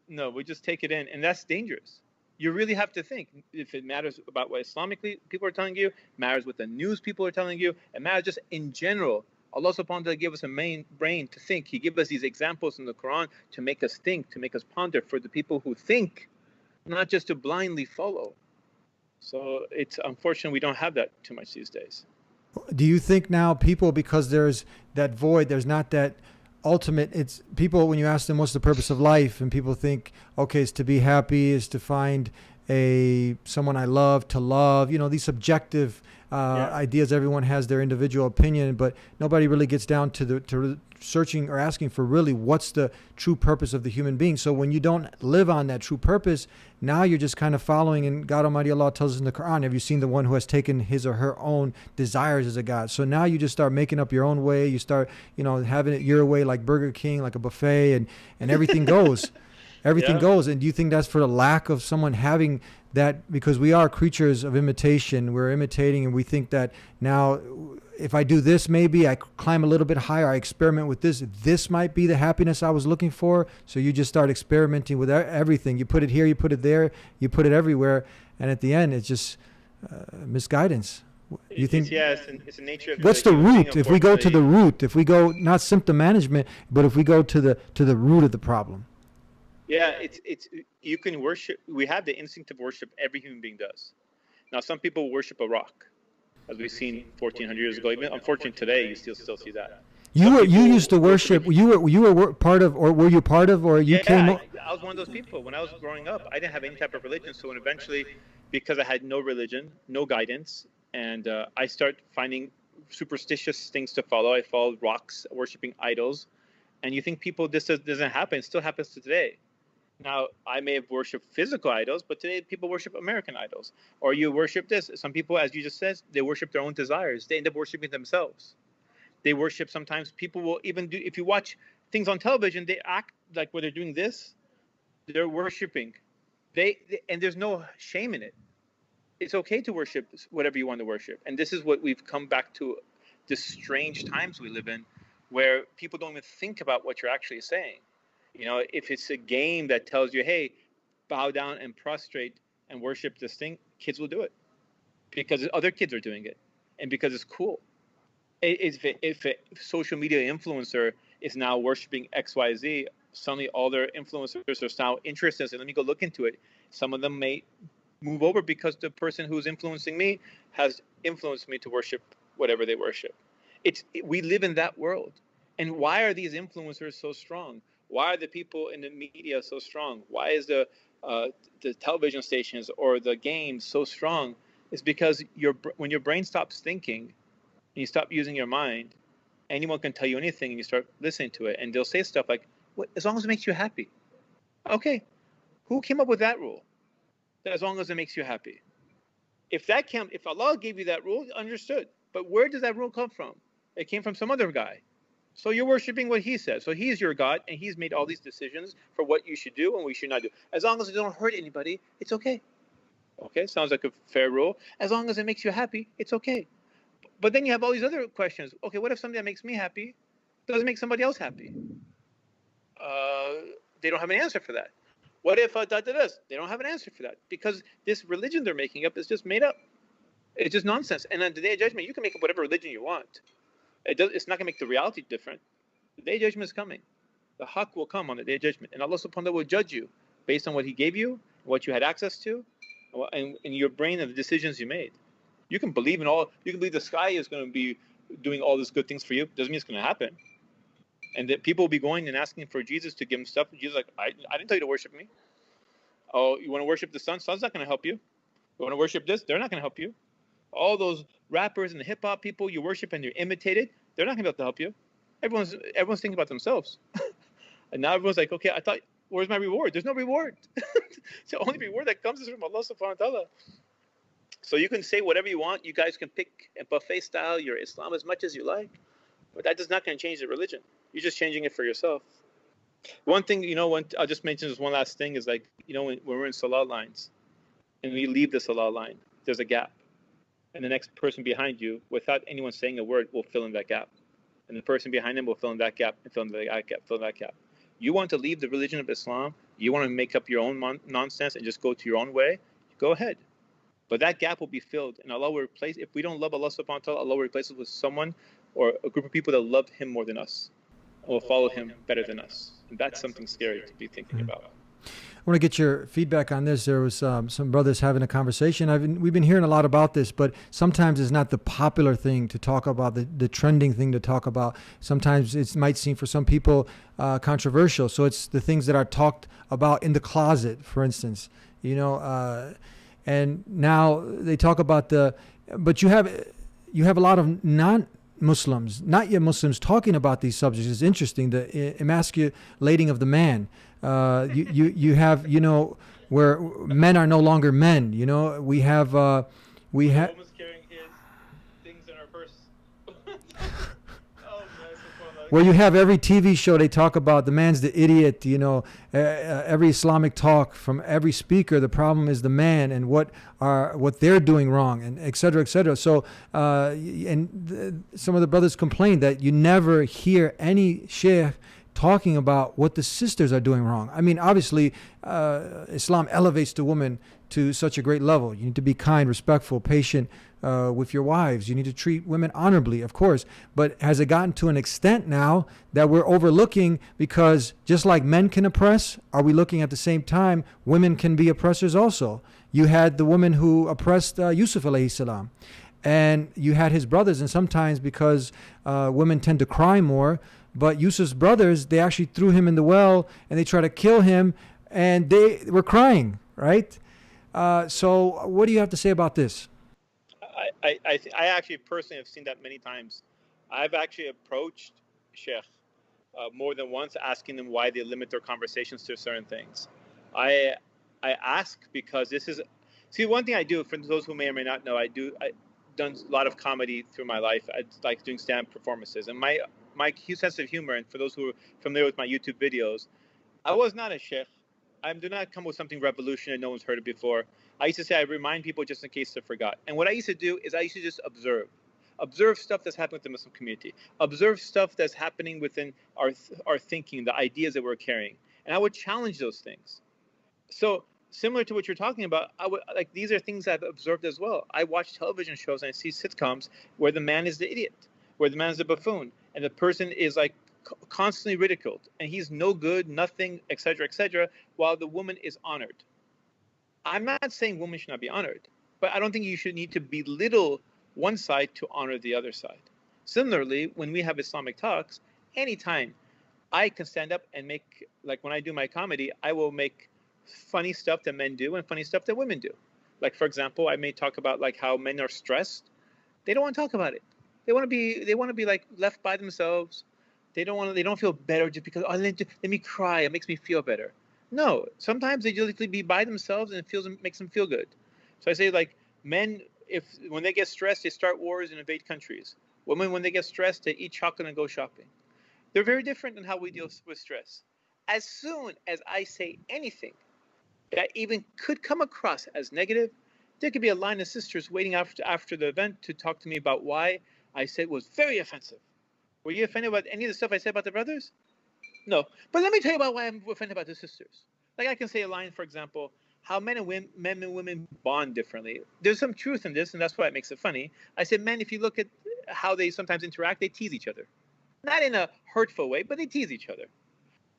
No, we just take it in, and that's dangerous. You really have to think if it matters about what Islamically people are telling you, matters what the news people are telling you, it matters just in general. Allah subhanahu wa ta'ala gave us a main brain to think. He gave us these examples in the Quran to make us think, to make us ponder, for the people who think, not just to blindly follow. So it's unfortunate we don't have that too much these days. Do you think now people, because there's that void, there's not that ultimate, it's people, when you ask them what's the purpose of life, and people think, okay, it's to be happy, is to find someone I love, to love, these subjective ideas. Everyone has their individual opinion, but nobody really gets down to searching or asking for really what's the true purpose of the human being. So when you don't live on that true purpose, now you're just kind of following, and God Almighty Allah tells us in the Quran, have you seen the one who has taken his or her own desires as a God? So now you just start making up your own way. You start, having it your way, like Burger King, like a buffet, and everything goes. Everything goes. And do you think that's for the lack of someone having that? Because we are creatures of imitation. We're imitating, and we think that now if I do this, maybe I climb a little bit higher, I experiment with this might be the happiness I was looking for. So you just start experimenting with everything. You put it here, you put it there, you put it everywhere. And at the end, it's just misguidance. You think? It's a nature of. What's the root? If we go to the root, if we go not symptom management, but if we go to the root of the problem. Yeah, it's you can worship. We have the instinct of worship. Every human being does. Now, some people worship a rock, as we've seen 1,400 years ago. Even unfortunately today, you still see that. You used to worship. You were part of, or were you part of, or you came? I was one of those people. When I was growing up, I didn't have any type of religion. So when eventually, because I had no religion, no guidance, and I started finding superstitious things to follow. I followed rocks, worshiping idols, and you think this doesn't happen? It still happens to today. Now, I may have worshipped physical idols, but today people worship American idols. Or you worship this. Some people, as you just said, they worship their own desires. They end up worshiping themselves. They worship, sometimes people will even do, if you watch things on television, they act like when they're doing this, they're worshiping. And there's no shame in it. It's okay to worship whatever you want to worship. And this is what we've come back to, this strange times we live in, where people don't even think about what you're actually saying. If it's a game that tells you, hey, bow down and prostrate and worship this thing, kids will do it because other kids are doing it and because it's cool. If a social media influencer is now worshiping XYZ, suddenly all their influencers are now interested. So let me go look into it. Some of them may move over because the person who's influencing me has influenced me to worship whatever they worship. We live in that world. And why are these influencers so strong? Why are the people in the media so strong? Why is the television stations or the games so strong? It's because when your brain stops thinking and you stop using your mind, anyone can tell you anything and you start listening to it. And they'll say stuff like, as long as it makes you happy. Okay, who came up with that rule? That as long as it makes you happy. If Allah gave you that rule, understood. But where does that rule come from? It came from some other guy. So you're worshiping what he says. So he's your God, and he's made all these decisions for what you should do and what you should not do. As long as it don't hurt anybody, it's okay. Okay, sounds like a fair rule. As long as it makes you happy, it's okay. But then you have all these other questions. Okay, what if something that makes me happy doesn't make somebody else happy? They don't have an answer for that. What if this? They don't have an answer for that because this religion they're making up is just made up. It's just nonsense. And on the day of judgment, you can make up whatever religion you want. It's not going to make the reality different. The day of judgment is coming. The haqq will come on the day of judgment, and Allah subhanahu wa ta'ala will judge you based on what He gave you, what you had access to, and your brain and the decisions you made. You can believe the sky is going to be doing all these good things for you. Doesn't mean it's going to happen. And that people will be going and asking for Jesus to give them stuff. Jesus is like, I didn't tell you to worship me. Oh, you want to worship the sun? Sun's not going to help you. You want to worship this? They're not going to help you. All those rappers and hip hop people you worship and you're imitated, they're not going to be able to help you. Everyone's thinking about themselves. And now everyone's like, okay, I thought, where's my reward? There's no reward. The only reward that comes is from Allah subhanahu wa ta'ala. So you can say whatever you want. You guys can pick a buffet style your Islam as much as you like. But that is not going to change the religion. You're just changing it for yourself. One thing, I'll just mention this one last thing is like, when we're in Salah lines and we leave the Salah line, there's a gap. And the next person behind you, without anyone saying a word, will fill in that gap. And the person behind them will fill in that gap and fill in that gap, fill in that gap. You want to leave the religion of Islam, you want to make up your own nonsense and just go to your own way, go ahead. But that gap will be filled, and Allah will replace, if we don't love Allah subhanahu wa ta'ala, Allah will replace us with someone or a group of people that love Him more than us, and will follow Him better than us. And that's something scary to be thinking about. I want to get your feedback on this. There was some brothers having a conversation. We've been hearing a lot about this, but sometimes it's not the popular thing to talk about, the trending thing to talk about. Sometimes it might seem for some people controversial. So it's the things that are talked about in the closet, for instance. And now they talk about but you have a lot of non-Muslims, not yet Muslims, talking about these subjects. It's interesting, the emasculating of the man. You have, where men are no longer men. We have. The woman's carrying his things in her purse. Well, you have every TV show, they talk about the man's the idiot, every Islamic talk from every speaker, the problem is the man and what they're doing wrong, and et cetera, et cetera. So, some of the brothers complain that you never hear any sheikh talking about what the sisters are doing wrong. I mean, obviously, Islam elevates the woman to such a great level. You need to be kind, respectful, patient with your wives. You need to treat women honorably, of course. But has it gotten to an extent now that we're overlooking, because just like men can oppress, are we looking at the same time women can be oppressors also? You had the woman who oppressed Yusuf alayhi salam. And you had his brothers, and sometimes because women tend to cry more, but Yusuf's brothers, they actually threw him in the well and they tried to kill him, and they were crying, right? So what do you have to say about this? I actually personally have seen that many times. I've actually approached Sheikh more than once, asking them why they limit their conversations to certain things. I ask because one thing I do, for those who may or may not know, I've done a lot of comedy through my life. I like doing stand-up performances, and my sense of humor, and for those who are familiar with my YouTube videos, I was not a sheikh. I do not come with something revolutionary no one's heard it before. I used to say I remind people just in case they forgot. And what I used to do is I used to just observe stuff that's happening with the Muslim community, observe stuff that's happening within our thinking, the ideas that we're carrying, and I would challenge those things. So similar to what you're talking about, these are things I've observed as well. I watch television shows and I see sitcoms where the man is the idiot, where the man is the buffoon, and the person is like constantly ridiculed, and he's no good, nothing, etc., while the woman is honored. I'm not saying women should not be honored, but I don't think you should need to belittle one side to honor the other side. Similarly, when we have Islamic talks, anytime I can stand up and make, like when I do my comedy, I will make funny stuff that men do and funny stuff that women do. Like, for example, I may talk about like how men are stressed. They don't want to talk about it. They want to be like left by themselves. They don't feel better just because, let me cry, it makes me feel better. No, sometimes they just be by themselves and it makes them feel good. So I say, like, men, when they get stressed, they start wars and invade countries. Women, when they get stressed, they eat chocolate and go shopping. They're very different than how we deal with stress. As soon as I say anything that even could come across as negative, there could be a line of sisters waiting after the event to talk to me about why I said it was very offensive. Were you offended about any of the stuff I said about the brothers? No. But let me tell you about why I'm offended about the sisters. Like, I can say a line, for example, how men and women bond differently. There's some truth in this, and that's why it makes it funny. I said, men, if you look at how they sometimes interact, they tease each other. Not in a hurtful way, but they tease each other.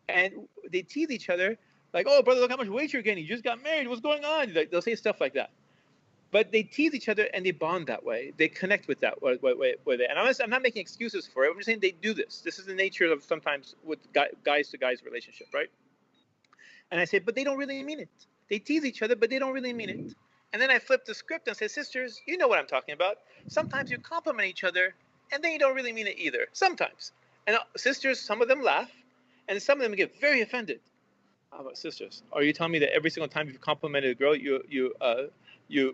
And they tease each other like, oh, brother, look how much weight you're gaining. You just got married. What's going on? Like, they'll say stuff like that. But they tease each other and they bond that way. They connect with that way. And I'm not making excuses for it. I'm just saying they do this. This is the nature of sometimes with guys to guys relationship, right? And I say, but they don't really mean it. They tease each other, but they don't really mean it. And then I flip the script and say, sisters, you know what I'm talking about. Sometimes you compliment each other, and then you don't really mean it either. Sometimes. And sisters, some of them laugh, and some of them get very offended. How about sisters? Are you telling me that every single time you've complimented a girl, you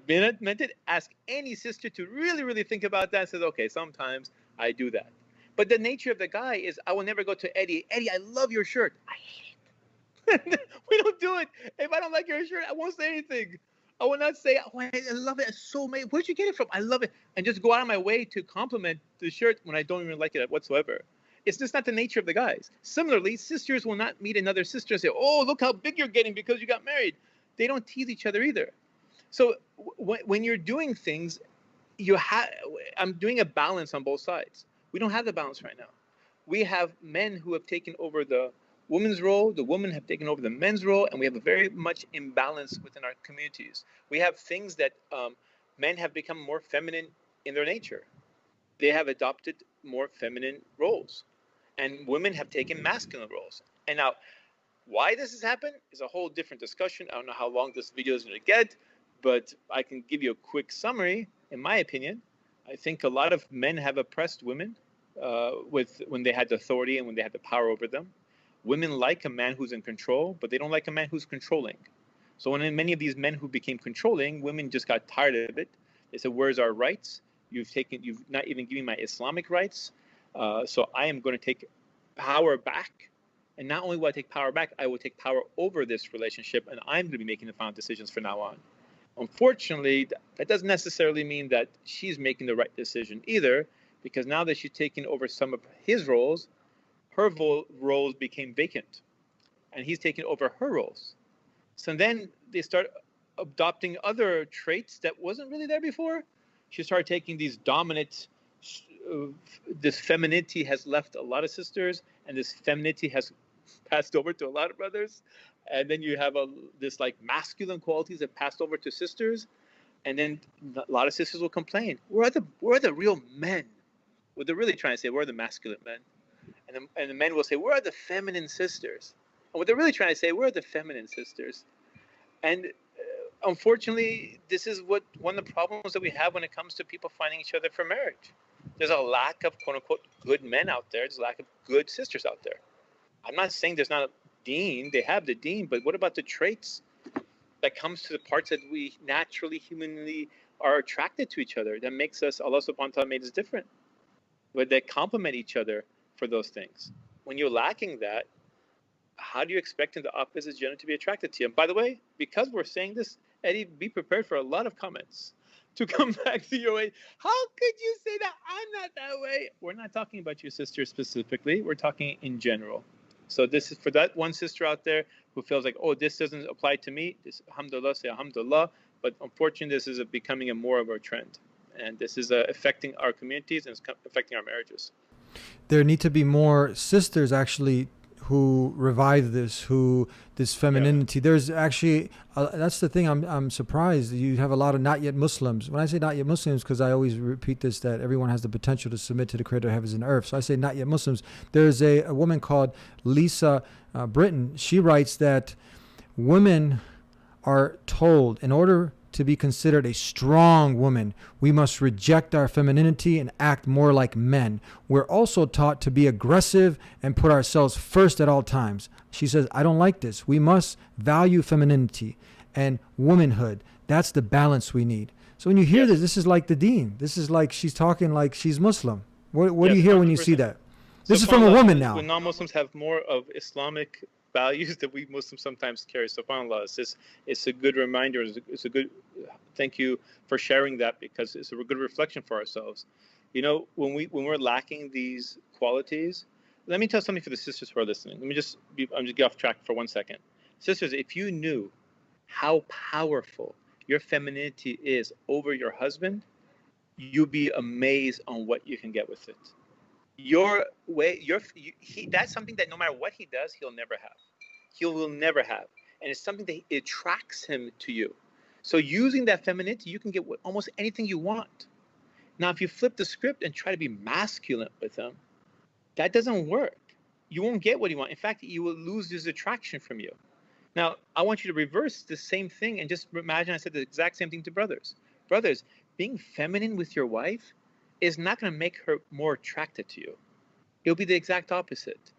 meant it? Ask any sister to really, really think about that and says, okay, sometimes I do that. But the nature of the guy is, I will never go to Eddie, Eddie, I love your shirt. I hate it. We don't do it. If I don't like your shirt, I won't say anything. I will not say, oh, I love it. It's so amazing. Where'd you get it from? I love it. And just go out of my way to compliment the shirt when I don't even like it whatsoever. It's just not the nature of the guys. Similarly, sisters will not meet another sister and say, oh, look how big you're getting because you got married. They don't tease each other either. So when you're doing things, I'm doing a balance on both sides. We don't have the balance right now. We have men who have taken over the women's role, the women have taken over the men's role, and we have a very much imbalance within our communities. We have things that men have become more feminine in their nature. They have adopted more feminine roles, and women have taken masculine roles. And now, why this has happened is a whole different discussion. I don't know how long this video is going to get, but I can give you a quick summary. In my opinion, I think a lot of men have oppressed women when they had the authority and when they had the power over them. Women like a man who's in control, but they don't like a man who's controlling. So when many of these men who became controlling, women just got tired of it. They said, where's our rights? You've not even given me my Islamic rights. So I am going to take power back. And not only will I take power back, I will take power over this relationship, and I'm going to be making the final decisions from now on. Unfortunately, that doesn't necessarily mean that she's making the right decision either, because now that she's taken over some of his roles, her roles became vacant, and he's taken over her roles. So then they start adopting other traits that wasn't really there before. She started taking these dominant, this femininity has left a lot of sisters, and this femininity has passed over to a lot of brothers. And then you have this like masculine qualities that passed over to sisters. And then a lot of sisters will complain, where are the real men? What they're really trying to say, where are the masculine men? And the men will say, where are the feminine sisters? And what they're really trying to say, where are the feminine sisters? And unfortunately, this is one of the problems that we have when it comes to people finding each other for marriage. There's a lack of quote unquote good men out there. There's a lack of good sisters out there. I'm not saying there's not a deen. They have the deen, but what about the traits that comes to the parts that we naturally, humanly are attracted to each other that makes us, Allah subhanahu wa ta'ala made us different, but that complement each other for those things. When you're lacking that, how do you expect the opposite gender to be attracted to you? And by the way, because we're saying this, Eddie, be prepared for a lot of comments to come back to your way. How could you say that? I'm not that way. We're not talking about your sister specifically. We're talking in general. So this is for that one sister out there who feels like, oh, this doesn't apply to me. This, alhamdulillah, say alhamdulillah. But unfortunately, this is becoming more of a trend. And this is affecting our communities and it's affecting our marriages. There need to be more sisters actually who revive this femininity. Yeah. There's actually that's the thing. I'm surprised you have a lot of not yet Muslims. When I say not yet Muslims, because I always repeat this, that everyone has the potential to submit to the Creator of heavens and earth. So I say not yet Muslims. There's a woman called Lisa Britton. She writes that women are told in order to be considered a strong woman, we must reject our femininity and act more like men. We're also taught to be aggressive and put ourselves first at all times. She says, I don't like this. We must value femininity and womanhood. That's the balance we need. So when you hear this is like the deen. This is like she's talking like she's Muslim. What do you hear when you see that? This is from a woman now. When non-Muslims have more of Islamic values that we Muslims sometimes carry. SubhanAllah, it's a good reminder. It's a good, thank you for sharing that, because it's a good reflection for ourselves. You know, when we're lacking these qualities, let me tell something for the sisters who are listening. I'm just get off track for 1 second. Sisters, if you knew how powerful your femininity is over your husband, you'll be amazed on what you can get with it. Your way, that's something that no matter what he does, he'll never have. He will never have. And it's something that attracts him to you. So using that femininity, you can get almost anything you want. Now, if you flip the script and try to be masculine with him, that doesn't work. You won't get what you want. In fact, you will lose his attraction from you. Now, I want you to reverse the same thing and just imagine I said the exact same thing to brothers. Brothers, being feminine with your wife is not going to make her more attracted to you. It'll be the exact opposite.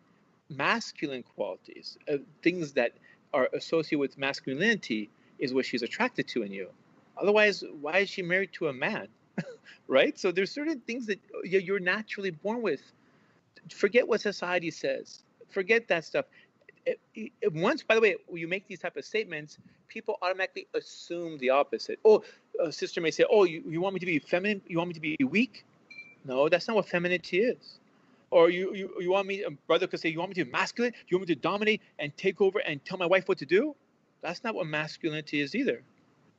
Masculine qualities, things that are associated with masculinity, is what she's attracted to in you. Otherwise, why is she married to a man? Right? So there's certain things that you're naturally born with. Forget what society says. Forget that stuff. Once, by the way, when you make these type of statements, people automatically assume the opposite. Oh, a sister may say, oh, you want me to be feminine? You want me to be weak? No, that's not what femininity is. Or you want me, a brother could say, you want me to be masculine? You want me to dominate and take over and tell my wife what to do? That's not what masculinity is either.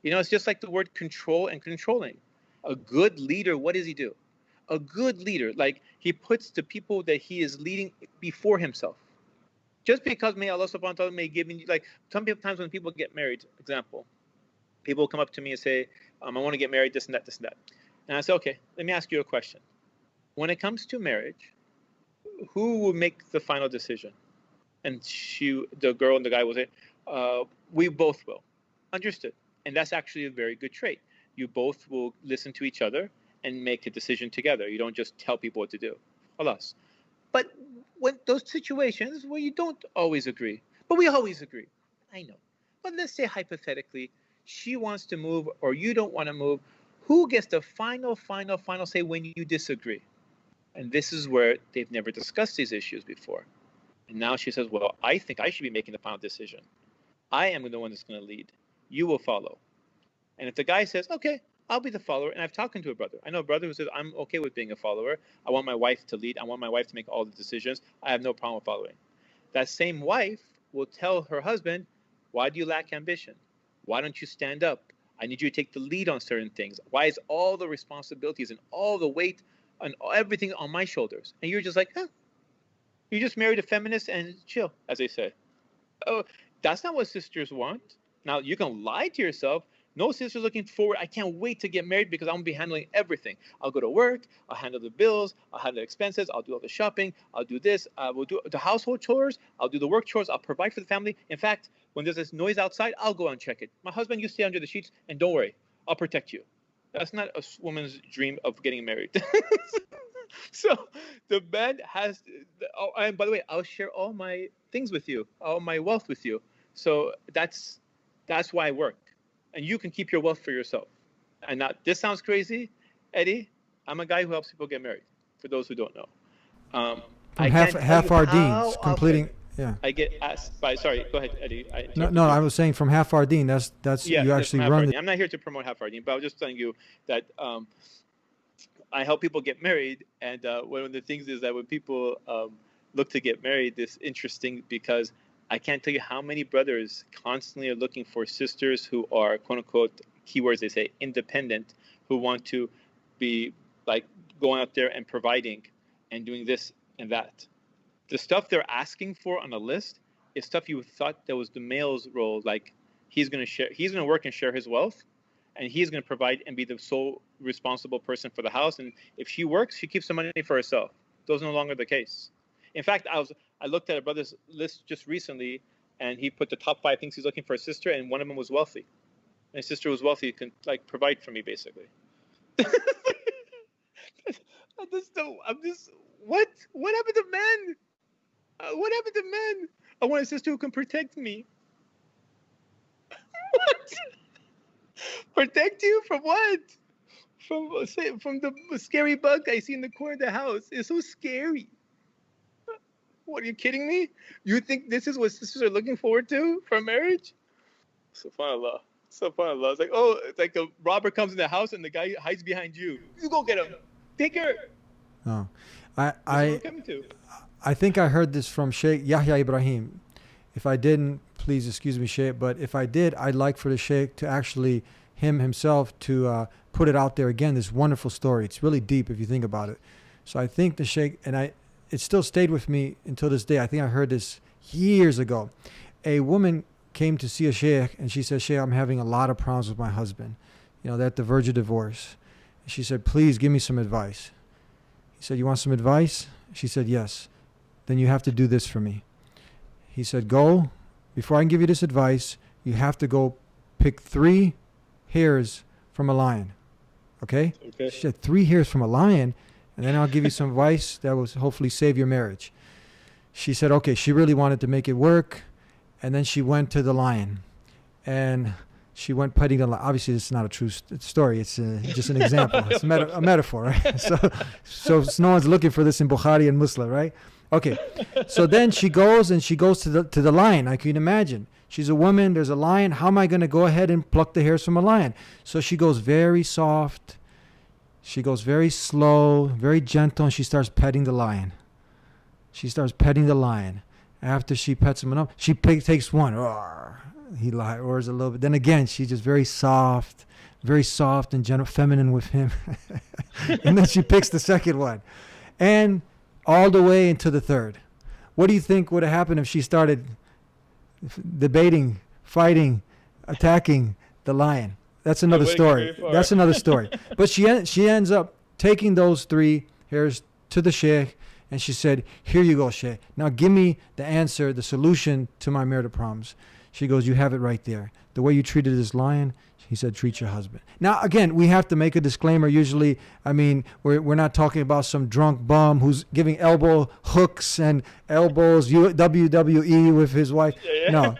You know, it's just like the word control and controlling. A good leader, what does he do? A good leader, like he puts the people that he is leading before himself. Just because may Allah subhanahu wa ta'ala may give you, like sometimes when people get married, example, people come up to me and say, I want to get married, this and that, this and that. And I say, okay, let me ask you a question. When it comes to marriage, who will make the final decision? And the girl and the guy will say, we both will. Understood. And that's actually a very good trait. You both will listen to each other and make a decision together. You don't just tell people what to do. Alas. But when those situations where you don't always agree, but we always agree. I know. But let's say hypothetically, she wants to move or you don't want to move. Who gets the final say when you disagree? And this is where they've never discussed these issues before. And now she says, well, I think I should be making the final decision. I am the one that's going to lead. You will follow. And if the guy says, okay, I'll be the follower, and I've talked to a brother. I know a brother who says, I'm okay with being a follower. I want my wife to lead. I want my wife to make all the decisions. I have no problem with following. That same wife will tell her husband, why do you lack ambition? Why don't you stand up? I need you to take the lead on certain things. Why is all the responsibilities and all the weight and everything on my shoulders? And you're just like, huh? You just married a feminist and chill, as they say. Oh, that's not what sisters want. Now, you can lie to yourself. No sister's looking forward. I can't wait to get married because I'm going to be handling everything. I'll go to work. I'll handle the bills. I'll handle the expenses. I'll do all the shopping. I'll do this. I will do the household chores. I'll do the work chores. I'll provide for the family. In fact, when there's this noise outside, I'll go and check it. My husband, you stay under the sheets and don't worry. I'll protect you. That's not a woman's dream of getting married. So the man has, and by the way, I'll share all my things with you, all my wealth with you. So that's why I work. And you can keep your wealth for yourself. And now, this sounds crazy, Eddie. I'm a guy who helps people get married, for those who don't know. From half our deans completing. Yeah. I get asked by, sorry, go ahead, Eddie. No, I was saying from half our dean. That's yeah, you actually run. I'm not here to promote half our dean, but I was just telling you that I help people get married. And one of the things is that when people look to get married, it's interesting because I can't tell you how many brothers constantly are looking for sisters who are, quote unquote, keywords they say, independent, who want to be like going out there and providing and doing this and that. The stuff they're asking for on a list is stuff you thought that was the male's role. Like he's going to work and share his wealth, and he's going to provide and be the sole responsible person for the house. And if she works, she keeps the money for herself. Those are no longer the case. In fact, I looked at a brother's list just recently, and he put the top 5 things he's looking for a sister, and one of them was wealthy. And his sister was wealthy, can like provide for me basically. What happened to men? What happened to men? I want a sister who can protect me. What? Protect you from what? From the scary bug I see in the corner of the house. It's so scary. What, are you kidding me? You think this is what sisters are looking forward to for marriage? SubhanAllah. SubhanAllah. It's like, oh, it's like a robber comes in the house and the guy hides behind you. You go get him. Take her. Oh, I think I heard this from Sheikh Yahya Ibrahim. If I didn't, please excuse me, Sheikh. But if I did, I'd like for the Sheikh to actually him himself to put it out there again. This wonderful story. It's really deep if you think about it. So I think the sheikh, and it still stayed with me until this day. I think I heard this years ago. A woman came to see a sheikh, and she said, "Sheikh, I'm having a lot of problems with my husband. You know, they're at the verge of divorce." And she said, "Please give me some advice." He said, "You want some advice?" She said, "Yes." "Then you have to do this for me." He said, "Go, before I can give you this advice, you have to go pick 3 hairs from a lion." Okay? She said, 3 hairs from a lion, and then I'll give you some advice that will hopefully save your marriage. She said, okay, she really wanted to make it work. And then she went to the lion, and she went petting the lion. Obviously, this is not a true story. It's just an example. It's a metaphor, right? So no one's looking for this in Bukhari and Muslim, right? Okay. So then she goes to the lion. I can imagine. She's a woman. There's a lion. How am I going to go ahead and pluck the hairs from a lion? So she goes very soft. She goes very slow, very gentle, and she starts petting the lion. After she pets him enough, she takes one. He roars a little bit. Then again, she's just very soft and gentle, feminine with him. And then she picks the second one. And all the way into the third. What do you think would have happened if she started debating, fighting, attacking the lion? That's another story. But she ends up taking those 3 hairs to the sheikh, and she said, "Here you go, sheikh. Now give me the answer, the solution to my marital problems." She goes, "You have it right there. The way you treated this lion," he said, "treat your husband." Now, again, we have to make a disclaimer. Usually, I mean, we're not talking about some drunk bum who's giving elbow hooks and elbows, WWE with his wife. Yeah. No.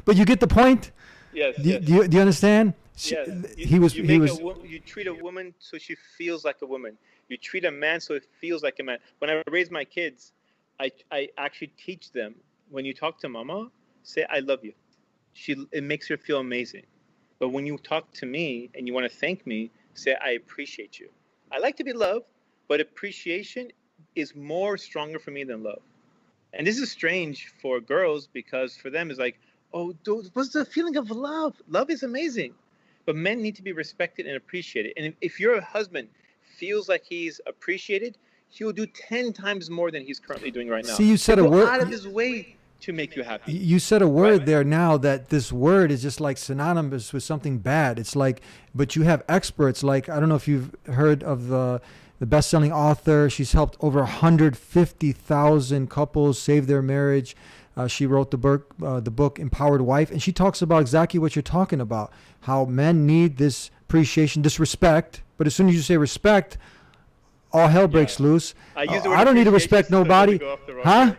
But you get the point? Yes. Do you understand? Yes. You treat a woman so she feels like a woman. You treat a man so it feels like a man. When I raise my kids, I actually teach them, when you talk to mama, say, "I love you." It makes her feel amazing. But when you talk to me and you want to thank me, say, "I appreciate you." I like to be loved, but appreciation is more stronger for me than love. And this is strange for girls, because for them it's like, oh, what's the feeling of love? Love is amazing. But men need to be respected and appreciated. And if your husband feels like he's appreciated, he'll do 10 times more than he's currently doing right now. See, you said a word out of his way to make you happy. You said a word there now that this word is just like synonymous with something bad. It's like, but you have experts like, I don't know if you've heard of the best-selling author. She's helped over 150,000 couples save their marriage. She wrote the book Empowered Wife, and she talks about exactly what you're talking about, how men need this appreciation, this respect. But as soon as you say respect, all hell breaks loose. I don't need to respect nobody. Huh?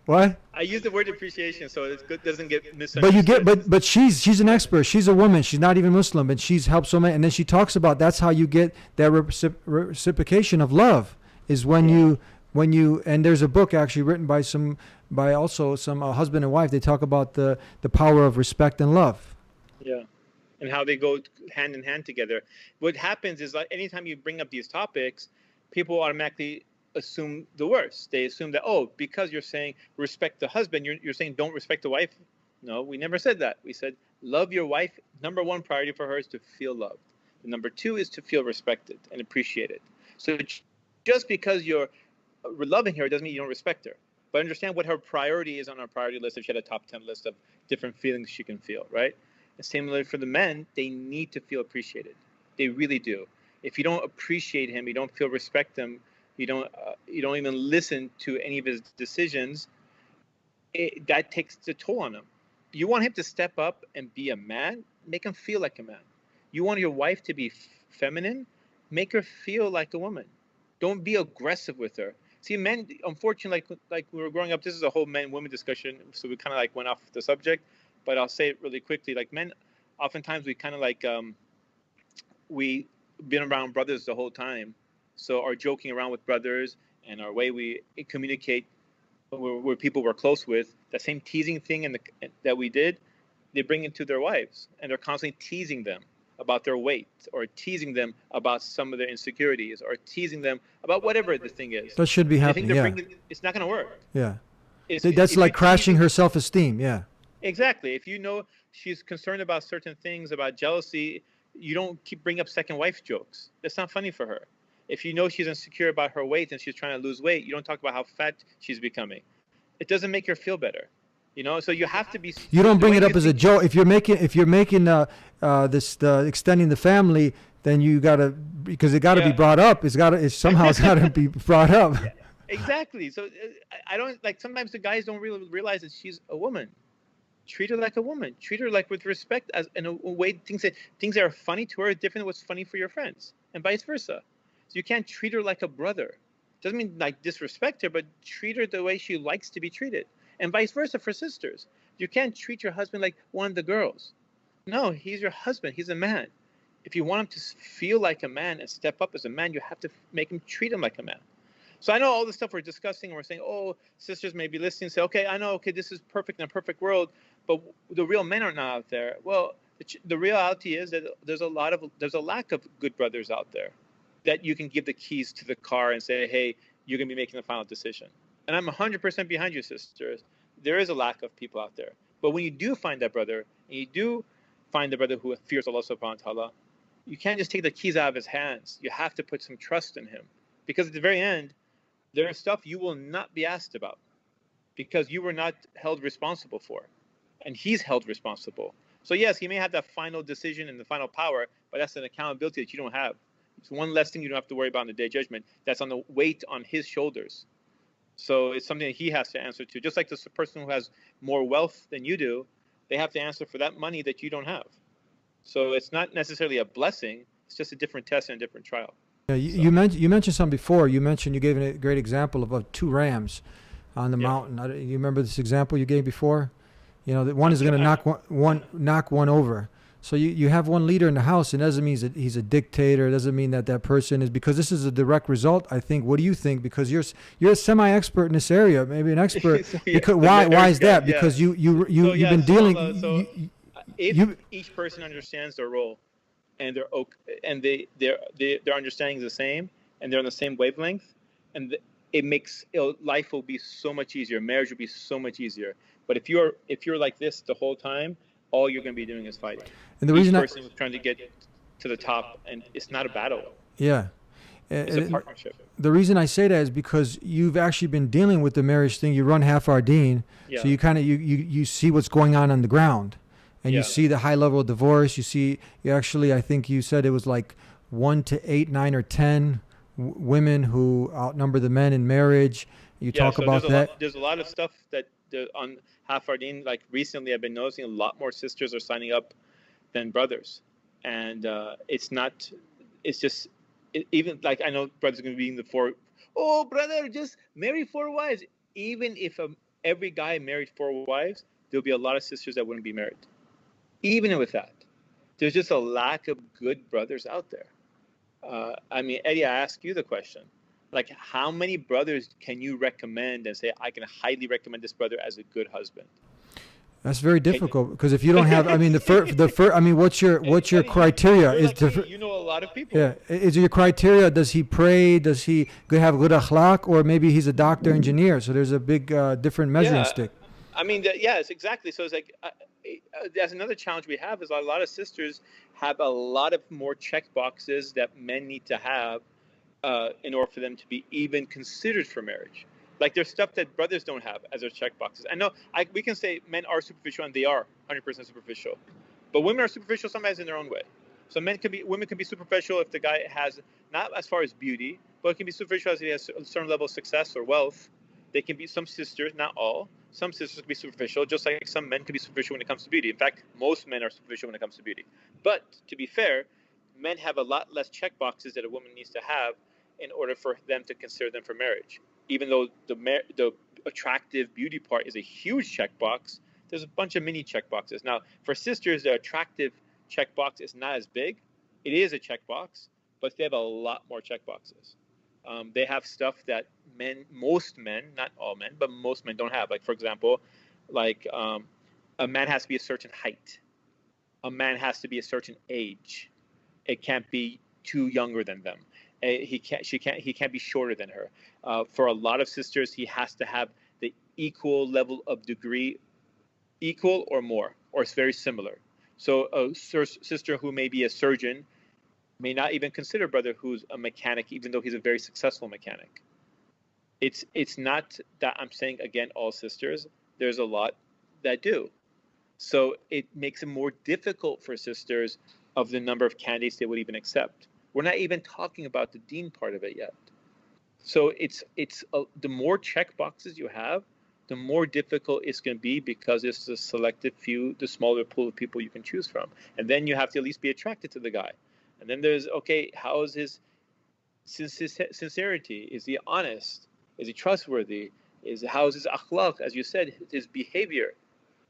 What? I use the word appreciation so it doesn't get misunderstood. But she's an expert. She's a woman. She's not even Muslim, and she's helped so many. And then she talks about that's how you get that reciprocation of love is when you and there's a book actually written by some husband and wife. They talk about the power of respect and love. Yeah. And how they go hand in hand together. What happens is, like, anytime you bring up these topics, people automatically assume the worst. They assume that, because you're saying respect the husband, you're saying don't respect the wife. No, we never said that. We said love your wife. Number 1 priority for her is to feel loved. And number 2 is to feel respected and appreciated. So just because you're loving her doesn't mean you don't respect her. But understand what her priority is on our priority list. If she had a top 10 list of different feelings she can feel, right? And similarly for the men, they need to feel appreciated. They really do. If you don't appreciate him, you don't feel respect him, you don't even listen to any of his decisions, that takes the toll on him. You want him to step up and be a man, make him feel like a man. You want your wife to be feminine, make her feel like a woman. Don't be aggressive with her. See, men, unfortunately, like we were growing up, this is a whole men-women discussion, so we kind of like went off the subject, but I'll say it really quickly. Like, men, oftentimes we kind of like, we been around brothers the whole time. So our joking around with brothers and our way we communicate where people we're close with, that same teasing thing that we did, they bring it to their wives, and they're constantly teasing them about their weight, or teasing them about some of their insecurities, or teasing them about whatever the thing is. That should be happening, yeah. It's not going to work. Yeah. That's like crashing her self-esteem, yeah. Exactly. If you know she's concerned about certain things, about jealousy, you don't keep bring up second wife jokes. That's not funny for her. If you know she's insecure about her weight and she's trying to lose weight, you don't talk about how fat she's becoming. It doesn't make her feel better, you know. So you have to be. You don't bring it up as a joke. If you're making extending the family, then you gotta, because it gotta be brought up. It's gotta be brought up. Yeah, exactly. So I don't like. Sometimes the guys don't really realize that she's a woman. Treat her like a woman. Treat her like with respect, as in a way things that are funny to her are different than what's funny for your friends, and vice versa. So you can't treat her like a brother. Doesn't mean like disrespect her, but treat her the way she likes to be treated, and vice versa for sisters. You can't treat your husband like one of the girls. No, he's your husband. He's a man. If you want him to feel like a man and step up as a man, you have to make him treat him like a man. So I know all the stuff we're discussing, and we're saying, oh, sisters may be listening and say, okay, I know, okay, this is perfect in a perfect world, but the real men are not out there. Well, the reality is that there's a lack of good brothers out there that you can give the keys to the car and say, hey, you're going to be making the final decision. And I'm 100% behind you, sisters. There is a lack of people out there. But when you do find that brother, and you do find the brother who fears Allah subhanahu wa ta'ala, you can't just take the keys out of his hands. You have to put some trust in him. Because at the very end, there is stuff you will not be asked about because you were not held responsible for. And he's held responsible. So yes, he may have that final decision and the final power, but that's an accountability that you don't have. It's one less thing you don't have to worry about in the day of judgment. That's on the weight on his shoulders. So it's something that he has to answer to. Just like this person who has more wealth than you do, they have to answer for that money that you don't have. So it's not necessarily a blessing. It's just a different test and a different trial. Yeah, you mentioned something before. You gave a great example of two rams on the mountain. You remember this example you gave before? You know, that one is going to knock one over. So you have one leader in the house. It doesn't mean that he's a dictator. It doesn't mean that person is, because this is a direct result, I think. What do you think? Because you're a semi-expert in this area, maybe an expert. Because why is that? Because you've been dealing. If each person understands their role, and their understanding is the same, and they're on the same wavelength, and it makes life will be so much easier. Marriage will be so much easier. But if you're like this the whole time, all you're going to be doing is fighting. And the reason each person is trying to get to the top, and it's not a battle. Yeah. It's a partnership. The reason I say that is because you've actually been dealing with the marriage thing. You run half our deen, so you kind of you see what's going on the ground. And you see the high level of divorce. You actually, I think you said it was like 1 to 8, 9, or 10 women who outnumber the men in marriage. You talk about that. There's a lot of stuff that on Half Our Deen, like recently I've been noticing a lot more sisters are signing up than brothers. And even like I know brothers are going to be in brother, just marry 4 wives. Even if every guy married 4 wives, there'll be a lot of sisters that wouldn't be married. Even with that, there's just a lack of good brothers out there. I mean, Eddie, I ask you the question. Like, how many brothers can you recommend and say, I can highly recommend this brother as a good husband? That's very difficult because if you don't have, I mean, what's your criteria? You know a lot of people. Yeah, is your criteria? Does he pray? Does he have good akhlaq? Or maybe he's a doctor, engineer? So there's a big different measuring stick. I mean, yes, exactly. So it's like, that's another challenge we have is a lot of sisters have a lot of more check boxes that men need to have in order for them to be even considered for marriage. Like there's stuff that brothers don't have as their check boxes. I know we can say men are superficial, and they are 100% superficial, but women are superficial sometimes in their own way. So women can be superficial if the guy has, not as far as beauty, but it can be superficial as he has a certain level of success or wealth. They can be, some sisters, not all, some sisters can be superficial, just like some men can be superficial when it comes to beauty. In fact, most men are superficial when it comes to beauty. But to be fair, men have a lot less check boxes that a woman needs to have in order for them to consider them for marriage. Even though the attractive beauty part is a huge checkbox, there's a bunch of mini checkboxes. Now, for sisters, the attractive checkbox is not as big. It is a checkbox, but they have a lot more checkboxes. They have stuff that most men, not all men, but most men don't have. Like, for example, a man has to be a certain height. A man has to be a certain age. It can't be too younger than them. He can't be shorter than her. For a lot of sisters, he has to have the equal level of degree, equal or more or it's very similar. So a sister who may be a surgeon may not even consider a brother who's a mechanic, even though he's a very successful mechanic. It's not that I'm saying, again, all sisters. There's a lot that do. So it makes it more difficult for sisters of the number of candidates they would even accept. We're not even talking about the dean part of it yet. So the more check boxes you have, the more difficult it's going to be, because it's a selected few, the smaller pool of people you can choose from. And then you have to at least be attracted to the guy. And then there's, okay, how is his sincerity? Is he honest? Is he trustworthy? How is his akhlaq, as you said, his behavior?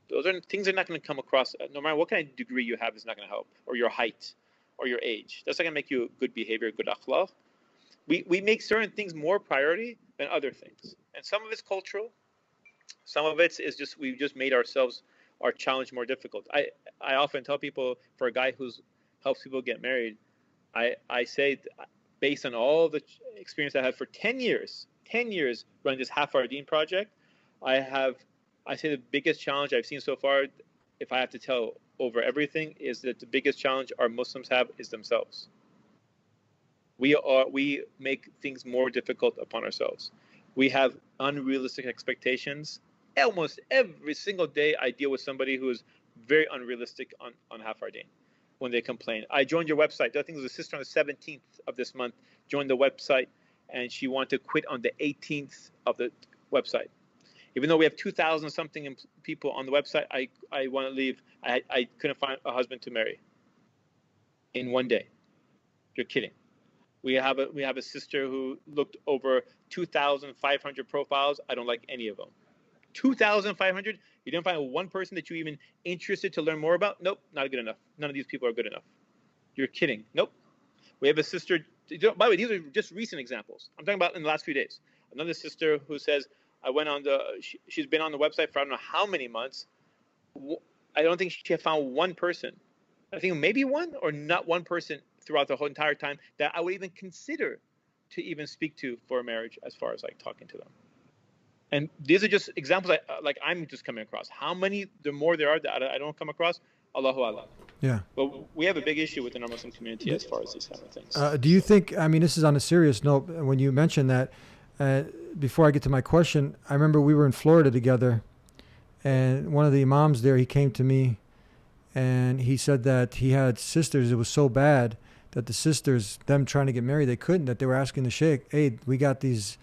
Those are things that are not going to come across. No matter what kind of degree you have, is not going to help, or your height, or your age. That's not going to make you good behavior, good akhlaq. We make certain things more priority than other things, and some of it's cultural. Some of it is just we've just made our challenge more difficult. I often tell people, for a guy who helps people get married, I say, based on all the experience I had for 10 years running this Half Our Deen project, I say the biggest challenge I've seen so far, if I have to tell over everything, is that the biggest challenge our Muslims have is themselves. We make things more difficult upon ourselves. We have unrealistic expectations. Almost every single day I deal with somebody who is very unrealistic on Half Our Deen when they complain. I joined your website. I think it was a sister on the 17th of this month joined the website, and she wanted to quit on the 18th of the website. Even though we have 2,000 something people on the website, I want to leave. I couldn't find a husband to marry in one day. You're kidding. We have a sister who looked over 2,500 profiles. I don't like any of them. 2,500? You didn't find one person that you even interested to learn more about? Nope, not good enough. None of these people are good enough. You're kidding. Nope. We have a sister. By the way, these are just recent examples. I'm talking about in the last few days. Another sister who says, I went on she's been on the website for I don't know how many months. I don't think she had found one person. I think maybe one or not one person throughout the whole entire time that I would even consider to even speak to for a marriage, as far as like talking to them. And these are just examples I'm just coming across. How many, the more there are that I don't come across, Allahu Allah. Yeah. But we have a big issue within our Muslim community as far as these kind of things. Do you think, I mean, this is on a serious note, when you mentioned that, before I get to my question, I remember we were in Florida together, and one of the imams there, he came to me, and he said that he had sisters. It was so bad that the sisters, them trying to get married, they couldn't, that they were asking the sheikh, hey, we got these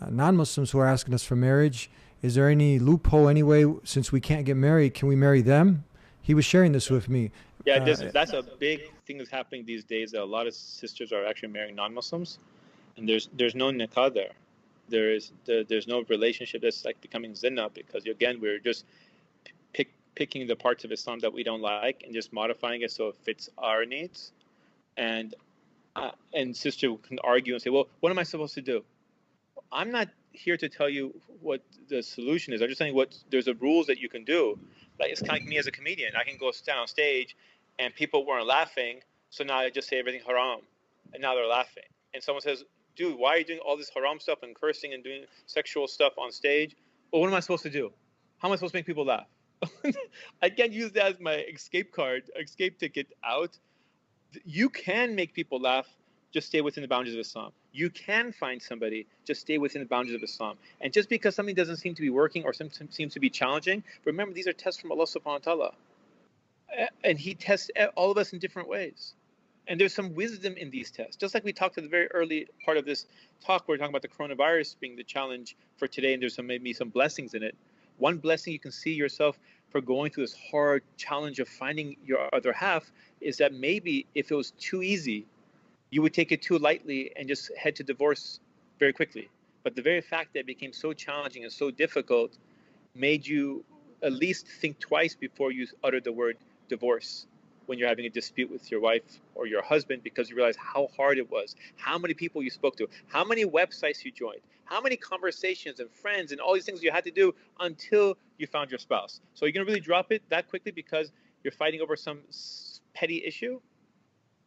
non-Muslims who are asking us for marriage. Is there any loophole anyway, since we can't get married, can we marry them? He was sharing this with me. Yeah, that's a big thing that's happening these days, that a lot of sisters are actually marrying non-Muslims, and there's no nikah there. There's no relationship. That's like becoming zina, because again, we're just picking the parts of Islam that we don't like and just modifying it so it fits our needs. And sister can argue and say, well, what am I supposed to do? I'm not here to tell you what the solution is. I'm just saying there's a rules that you can do. Like, it's kind of like me as a comedian. I can go stand on stage and people weren't laughing, so now I just say everything haram, and now they're laughing. And someone says, dude, why are you doing all this haram stuff and cursing and doing sexual stuff on stage? Well, what am I supposed to do? How am I supposed to make people laugh? I can't use that as my escape ticket out. You can make people laugh, just stay within the boundaries of Islam. You can find somebody, just stay within the boundaries of Islam. And just because something doesn't seem to be working or seems to be challenging, remember, these are tests from Allah subhanahu wa ta'ala. And He tests all of us in different ways. And there's some wisdom in these tests. Just like we talked at the very early part of this talk, we're talking about the coronavirus being the challenge for today, and there's maybe some blessings in it. One blessing you can see yourself for going through this hard challenge of finding your other half is that maybe if it was too easy, you would take it too lightly and just head to divorce very quickly. But the very fact that it became so challenging and so difficult made you at least think twice before you uttered the word divorce when you're having a dispute with your wife or your husband, because you realize how hard it was, how many people you spoke to, how many websites you joined, how many conversations and friends and all these things you had to do until you found your spouse. So you're going to really drop it that quickly because you're fighting over some petty issue?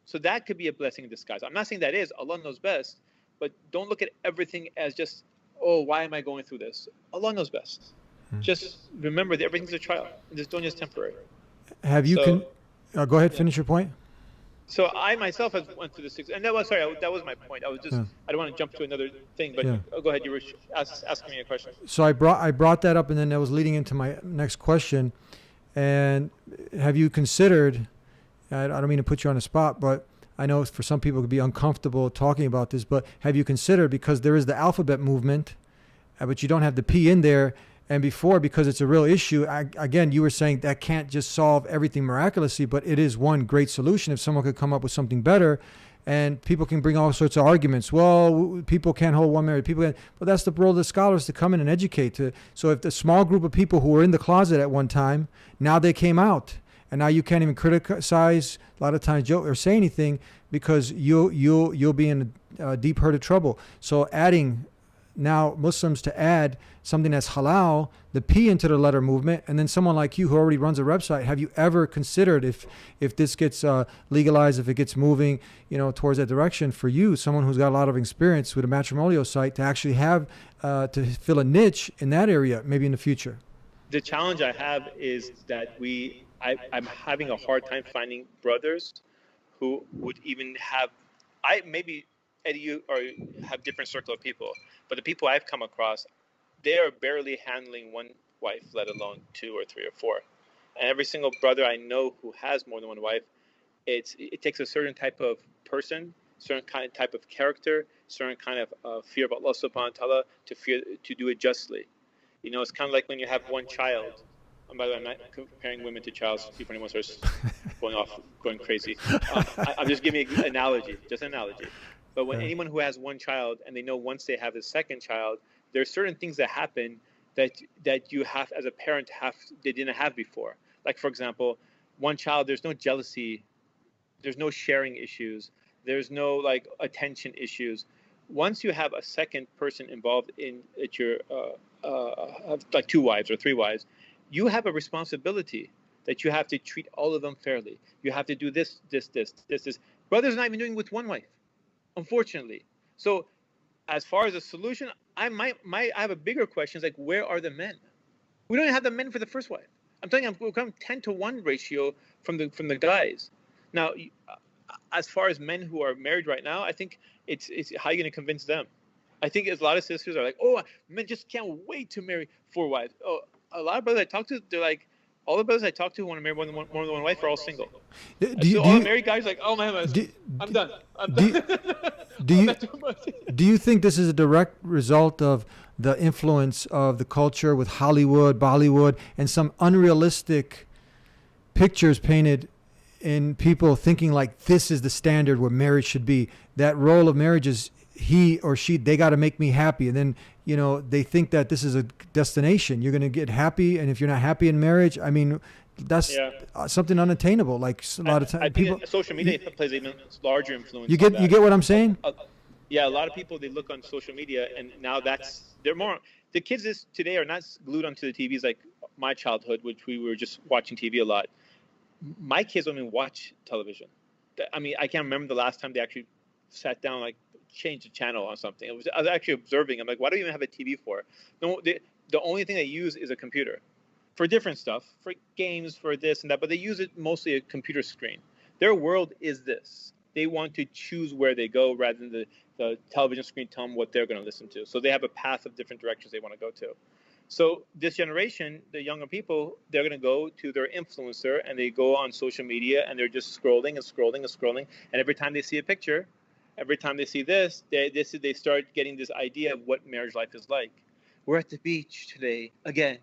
So that could be a blessing in disguise. I'm not saying that is. Allah knows best. But don't look at everything as just, oh, why am I going through this? Allah knows best. Just remember that everything's a trial. This dunya is temporary. Have you So, go ahead, yeah. finish your point. So I myself have went through the six, and that was sorry, that was my point. I was just Yeah. I don't want to jump to another thing, but Yeah. go ahead. You were asking me a question. So I brought that up, and then that was leading into my next question. And have you considered? I don't mean to put you on the spot, but I know for some people it could be uncomfortable talking about this. But have you considered, because there is the alphabet movement, but you don't have the P in there, and before, because it's a real issue. Again, you were saying that can't just solve everything miraculously, but it is one great solution if someone could come up with something better. And people can bring all sorts of arguments. Well, people can't hold one marriage. People can, but that's the role of the scholars to come in and educate. So if the small group of people who were in the closet at one time, now they came out, and now you can't even criticize a lot of times, joke or say anything, because you'll be in a deep hurt of trouble. So adding now Muslims to add something that's halal, the P into the letter movement, and then someone like you who already runs a website, have you ever considered if this gets legalized, if it gets moving, towards that direction, for you, someone who's got a lot of experience with a matrimonial site, to actually have to fill a niche in that area, maybe in the future? The challenge I have is that I'm having a hard time finding brothers who would even have. Maybe Eddie, you or have different circle of people, but the people I've come across, they are barely handling one wife, let alone two or three or four. And every single brother I know who has more than one wife, it takes a certain type of person, certain kind of type of character, certain kind of fear of Allah subhanahu wa ta'ala to do it justly. It's kind of like when you have one child. And by the way, I'm not comparing women to child before anyone starts going crazy. I'm just giving an analogy, just an analogy. But when anyone who has one child and they know once they have a second child, there are certain things that happen that you have as a parent they didn't have before. Like, for example, one child, there's no jealousy, there's no sharing issues, there's no attention issues. Once you have a second person involved in your like two wives or three wives, you have a responsibility that you have to treat all of them fairly. You have to do this. Brothers are not even doing it with one wife, unfortunately. So as far as a solution, I have a bigger question. It's like, where are the men? We don't even have the men for the first wife. I'm telling you, we've come 10-to-1 ratio from the guys. Now, as far as men who are married right now, I think it's how you're going to convince them. I think a lot of sisters are like, oh, men just can't wait to marry 4 wives. Oh, a lot of brothers I talk to, they're like, all the brothers I talk to who want to marry more than one wife are all single. All the married guys are like, oh man, I'm done. I'm done. Do you think this is a direct result of the influence of the culture with Hollywood, Bollywood, and some unrealistic pictures painted in people thinking like this is the standard where marriage should be? That role of marriage is he or she, they got to make me happy. And then, they think that this is a destination. You're going to get happy. And if you're not happy in marriage, I mean, that's something unattainable. Like a lot of times people, social media plays a larger influence. You get what I'm saying? Yeah. A lot of people, they look on social media and now the kids today are not glued onto the TVs like my childhood, which we were just watching TV a lot. My kids don't even watch television. I mean, I can't remember the last time they actually sat down, change the channel or something. I was actually observing. I'm like, why do you even have a TV for? No, the only thing they use is a computer for different stuff, for games, for this and that, but they use it mostly a computer screen. Their world is this. They want to choose where they go rather than the television screen tell them what they're going to listen to. So they have a path of different directions they want to go to. So this generation, the younger people, they're going to go to their influencer and they go on social media and they're just scrolling and scrolling and scrolling. And every time they see a picture, every time they see this, they start getting this idea of what marriage life is like. We're at the beach today again,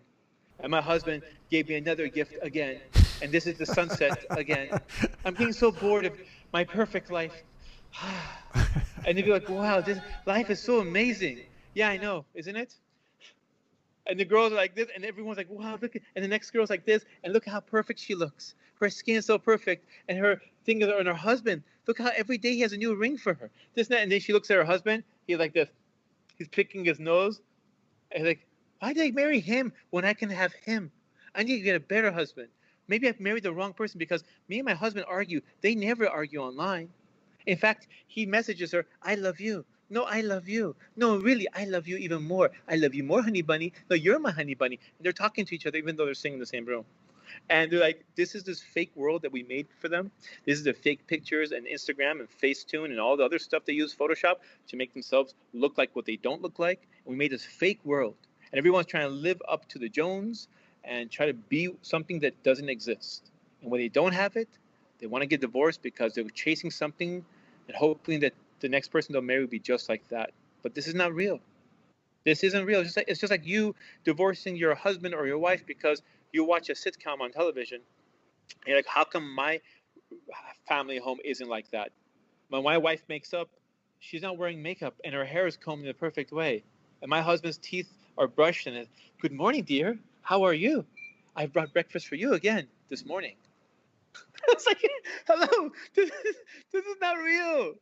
and my husband gave me another gift again, and this is the sunset again. I'm getting so bored of my perfect life. And they'd be like, wow, this life is so amazing. Yeah, I know, isn't it? And the girls are like this, and everyone's like, wow, look. And the next girl's like this, and look how perfect she looks. Her skin is so perfect, and her thing is, and her husband, look how every day he has a new ring for her. This and that, and then she looks at her husband. He's like this. He's picking his nose, and like, why did I marry him when I can have him? I need to get a better husband. Maybe I've married the wrong person because me and my husband argue. They never argue online. In fact, he messages her, I love you. No, I love you. No, really, I love you even more. I love you more, honey bunny. No, you're my honey bunny. And they're talking to each other even though they're sitting in the same room. And they're like, this is this fake world that we made for them. This is the fake pictures and Instagram and Facetune and all the other stuff they use Photoshop to make themselves look like what they don't look like. And we made this fake world. And everyone's trying to live up to the Jones and try to be something that doesn't exist. And when they don't have it, they want to get divorced because they're chasing something and hoping that the next person they'll marry will be just like that. But this is not real. This isn't real. It's just like you divorcing your husband or your wife because you watch a sitcom on television. And you're like, how come my family home isn't like that? When my wife makes up, she's not wearing makeup and her hair is combed in the perfect way. And my husband's teeth are brushed and good morning, dear. How are you? I brought breakfast for you again this morning. It's like, hello, this is not real.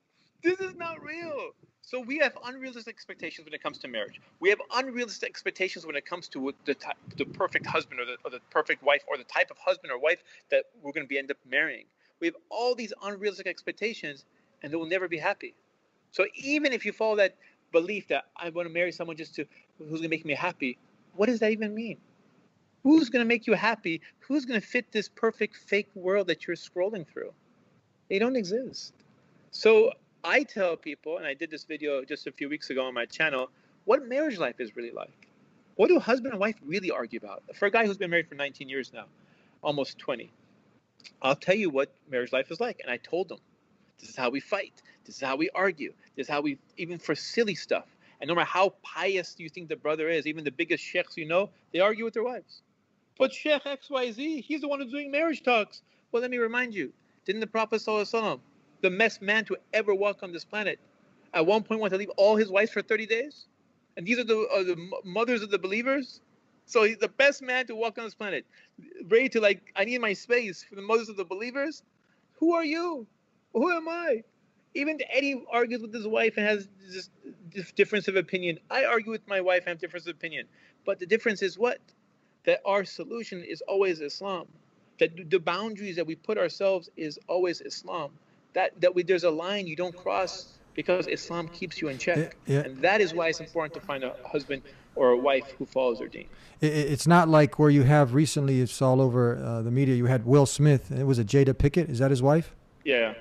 This is not real. So we have unrealistic expectations when it comes to marriage. We have unrealistic expectations when it comes to the perfect husband or the perfect wife or the type of husband or wife that we're going to end up marrying. We have all these unrealistic expectations, and they will never be happy. So even if you follow that belief that I want to marry someone who's going to make me happy, what does that even mean? Who's going to make you happy? Who's going to fit this perfect fake world that you're scrolling through? They don't exist. So I tell people, and I did this video just a few weeks ago on my channel, what marriage life is really like. What do husband and wife really argue about? For a guy who's been married for 19 years now, almost 20, I'll tell you what marriage life is like. And I told them, this is how we fight. This is how we argue. This is how we, even for silly stuff. And no matter how pious you think the brother is, even the biggest sheikhs you know, they argue with their wives. But Sheikh XYZ, he's the one who's doing marriage talks. Well, let me remind you, didn't the Prophet ﷺ, the best man to ever walk on this planet, at one point wanted to leave all his wives for 30 days? And these are the mothers of the believers? So he's the best man to walk on this planet. Ready to like, I need my space for the mothers of the believers? Who are you? Who am I? Even Eddie argues with his wife and has this difference of opinion. I argue with my wife and have difference of opinion. But the difference is what? That our solution is always Islam. That the boundaries that we put ourselves is always Islam. There's a line you don't cross because Islam keeps you in check. Yeah. And that is why it's important to find a husband or a wife who follows their deen. It's not like where you have recently, it's all over the media, you had Will Smith, and it was a Jada Pickett. Is that his wife? Yeah.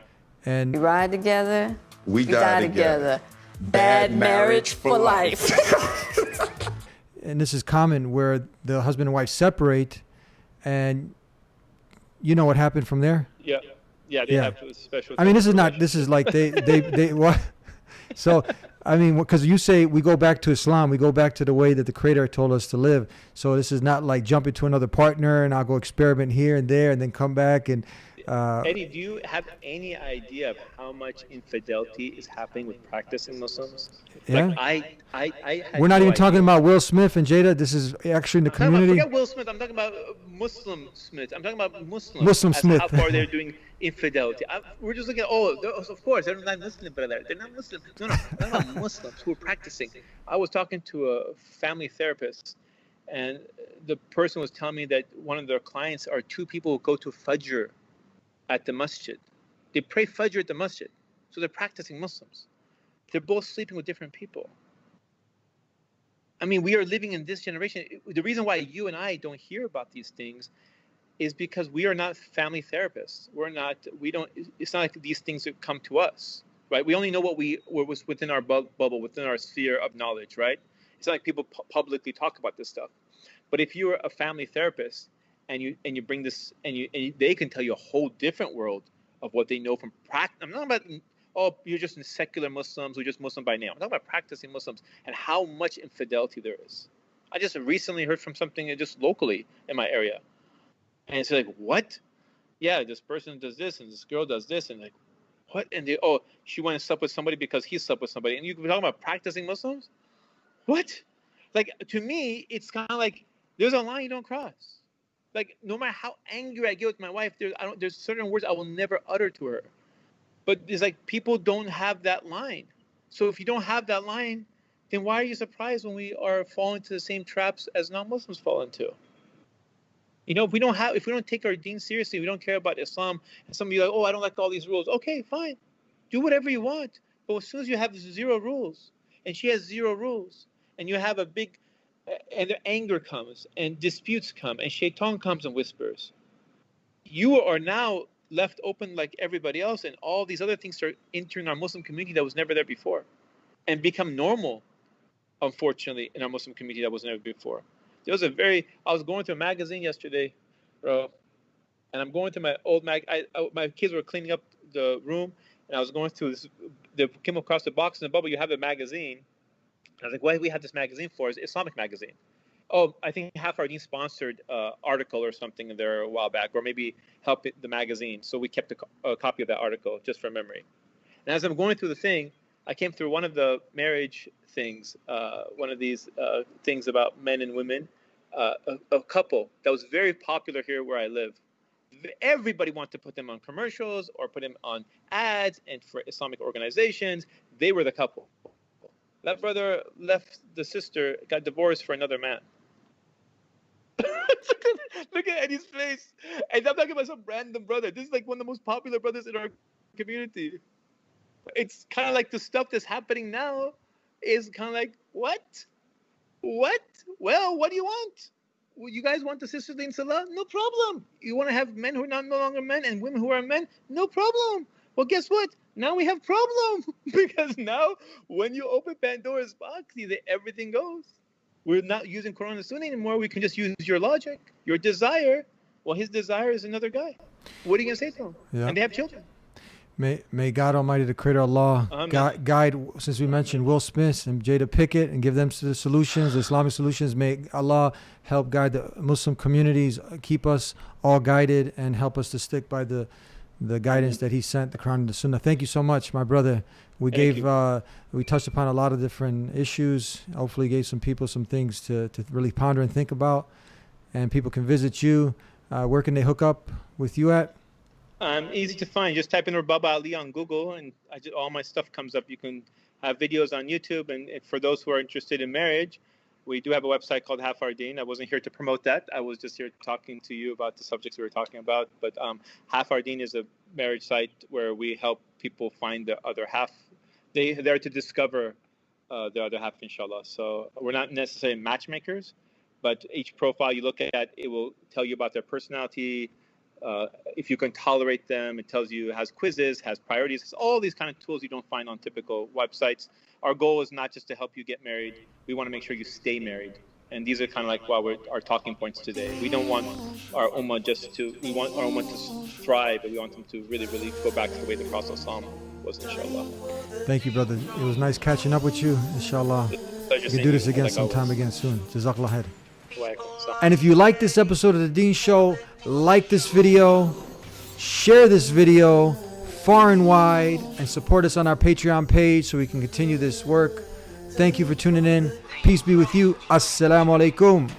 And We ride together. We die together. Bad marriage for life. and this is common where the husband and wife separate, and you know what happened from there? Yeah. Yeah, they have special. I mean, this is like they what? So, I mean, because you say we go back to Islam, we go back to the way that the Creator told us to live. So this is not like jumping to another partner and I'll go experiment here and there and then come back and. Eddie, do you have any idea of how much infidelity is happening with practicing Muslims? Yeah. Like I We're not even talking about Will Smith and Jada. This is actually in the community. Forget Will Smith. I'm talking about Muslim Smith. I'm talking about Muslims. Muslim Smith. How far they're doing infidelity. We're just looking at, of course, they're not Muslim, brother. They're not Muslim. No, I'm talking about Muslims who are practicing. I was talking to a family therapist, and the person was telling me that one of their clients are two people who go to Fajr at the masjid. They pray Fajr at the masjid. So they're practicing Muslims. They're both sleeping with different people. I mean, we are living in this generation. The reason why you and I don't hear about these things is because we are not family therapists. It's not like these things that come to us, right? We only know what was within our bubble, within our sphere of knowledge, right? It's not like people publicly talk about this stuff. But if you're a family therapist, and you bring this, and they can tell you a whole different world of what they know from practice. I'm not about, you're just secular Muslims or just Muslim by name. I'm talking about practicing Muslims and how much infidelity there is. I just recently heard from something just locally in my area. And it's like, what? Yeah, this person does this and this girl does this, and like, what? And she went and slept with somebody because he slept with somebody. And you're talking about practicing Muslims? What? Like, to me, it's kind of like there's a line you don't cross. Like, no matter how angry I get with my wife, there's certain words I will never utter to her. But it's like people don't have that line. So if you don't have that line, then why are you surprised when we are falling into the same traps as non-Muslims fall into? You know, if we don't take our deen seriously, we don't care about Islam, and some of you are like, I don't like all these rules. Okay, fine. Do whatever you want. But as soon as you have 0 rules, and she has 0 rules, and you have a big, and the anger comes, and disputes come, and shaitan comes and whispers. you are now left open like everybody else, and all these other things start entering our Muslim community that was never there before, and become normal. Unfortunately, in our Muslim community, that was never before. I was going through a magazine yesterday, bro, and I'm going through my old my kids were cleaning up the room, and I was going through this. They came across the box in the bubble. You have a magazine. I was like, "What do we have this magazine for?" It's an Islamic magazine. Oh, I think Half Our Deen sponsored article or something there a while back, or maybe helped the magazine. So we kept a copy of that article just for memory. And as I'm going through the thing, I came through one of the marriage things, one of these things about men and women, a couple that was very popular here where I live. Everybody wanted to put them on commercials or put them on ads, and for Islamic organizations, they were the couple. That brother left the sister, got divorced for another man. Look at Eddie's face. And I'm talking about some random brother. This is like one of the most popular brothers in our community. It's kind of like the stuff that's happening now is kind of like, what? What? Well, what do you want? Well, you guys want the sisterly in Salah? No problem. You want to have men who are no longer men and women who are men? No problem. Well, guess what? Now we have problem because now when you open Pandora's box, everything goes. We're not using Quran and Sunnah anymore. We can just use your logic, your desire. Well, his desire is another guy. What are you going to say to him? Yeah. And they have children. May God Almighty, the Creator Allah, guide, since we mentioned Will Smith and Jada Pickett, and give them the solutions, the Islamic solutions. May Allah help guide the Muslim communities, keep us all guided, and help us to stick by the guidance that He sent, the Quran and the Sunnah. Thank you so much, my brother. We touched upon a lot of different issues. Hopefully gave some people some things to really ponder and think about. And people can visit you. Where can they hook up with you at? Easy to find. Just type in Baba Ali on Google, and all my stuff comes up. You can have videos on YouTube. And for those who are interested in marriage, we do have a website called Half Our Deen. I wasn't here to promote that. I was just here talking to you about the subjects we were talking about. But Half Our Deen is a marriage site where we help people find the other half. They're there to discover the other half, inshallah. So we're not necessarily matchmakers, but each profile you look at, it will tell you about their personality. If you can tolerate them, it tells you, it has quizzes, has priorities. It's all these kind of tools you don't find on typical websites. Our goal is not just to help you get married. We want to make sure you stay married. And these are kind of like our talking points today. We don't want our ummah we want our ummah to thrive, but we want them to really, really go back to the way the Prophet was, inshallah. Thank you, brother. It was nice catching up with you, inshallah. We can do this again sometime again soon. Jazakallah khair. And if you like this episode of The Deen Show, like this video, share this video far and wide, and support us on our Patreon page so we can continue this work. Thank you for tuning in. Peace be with you. Assalamu alaikum.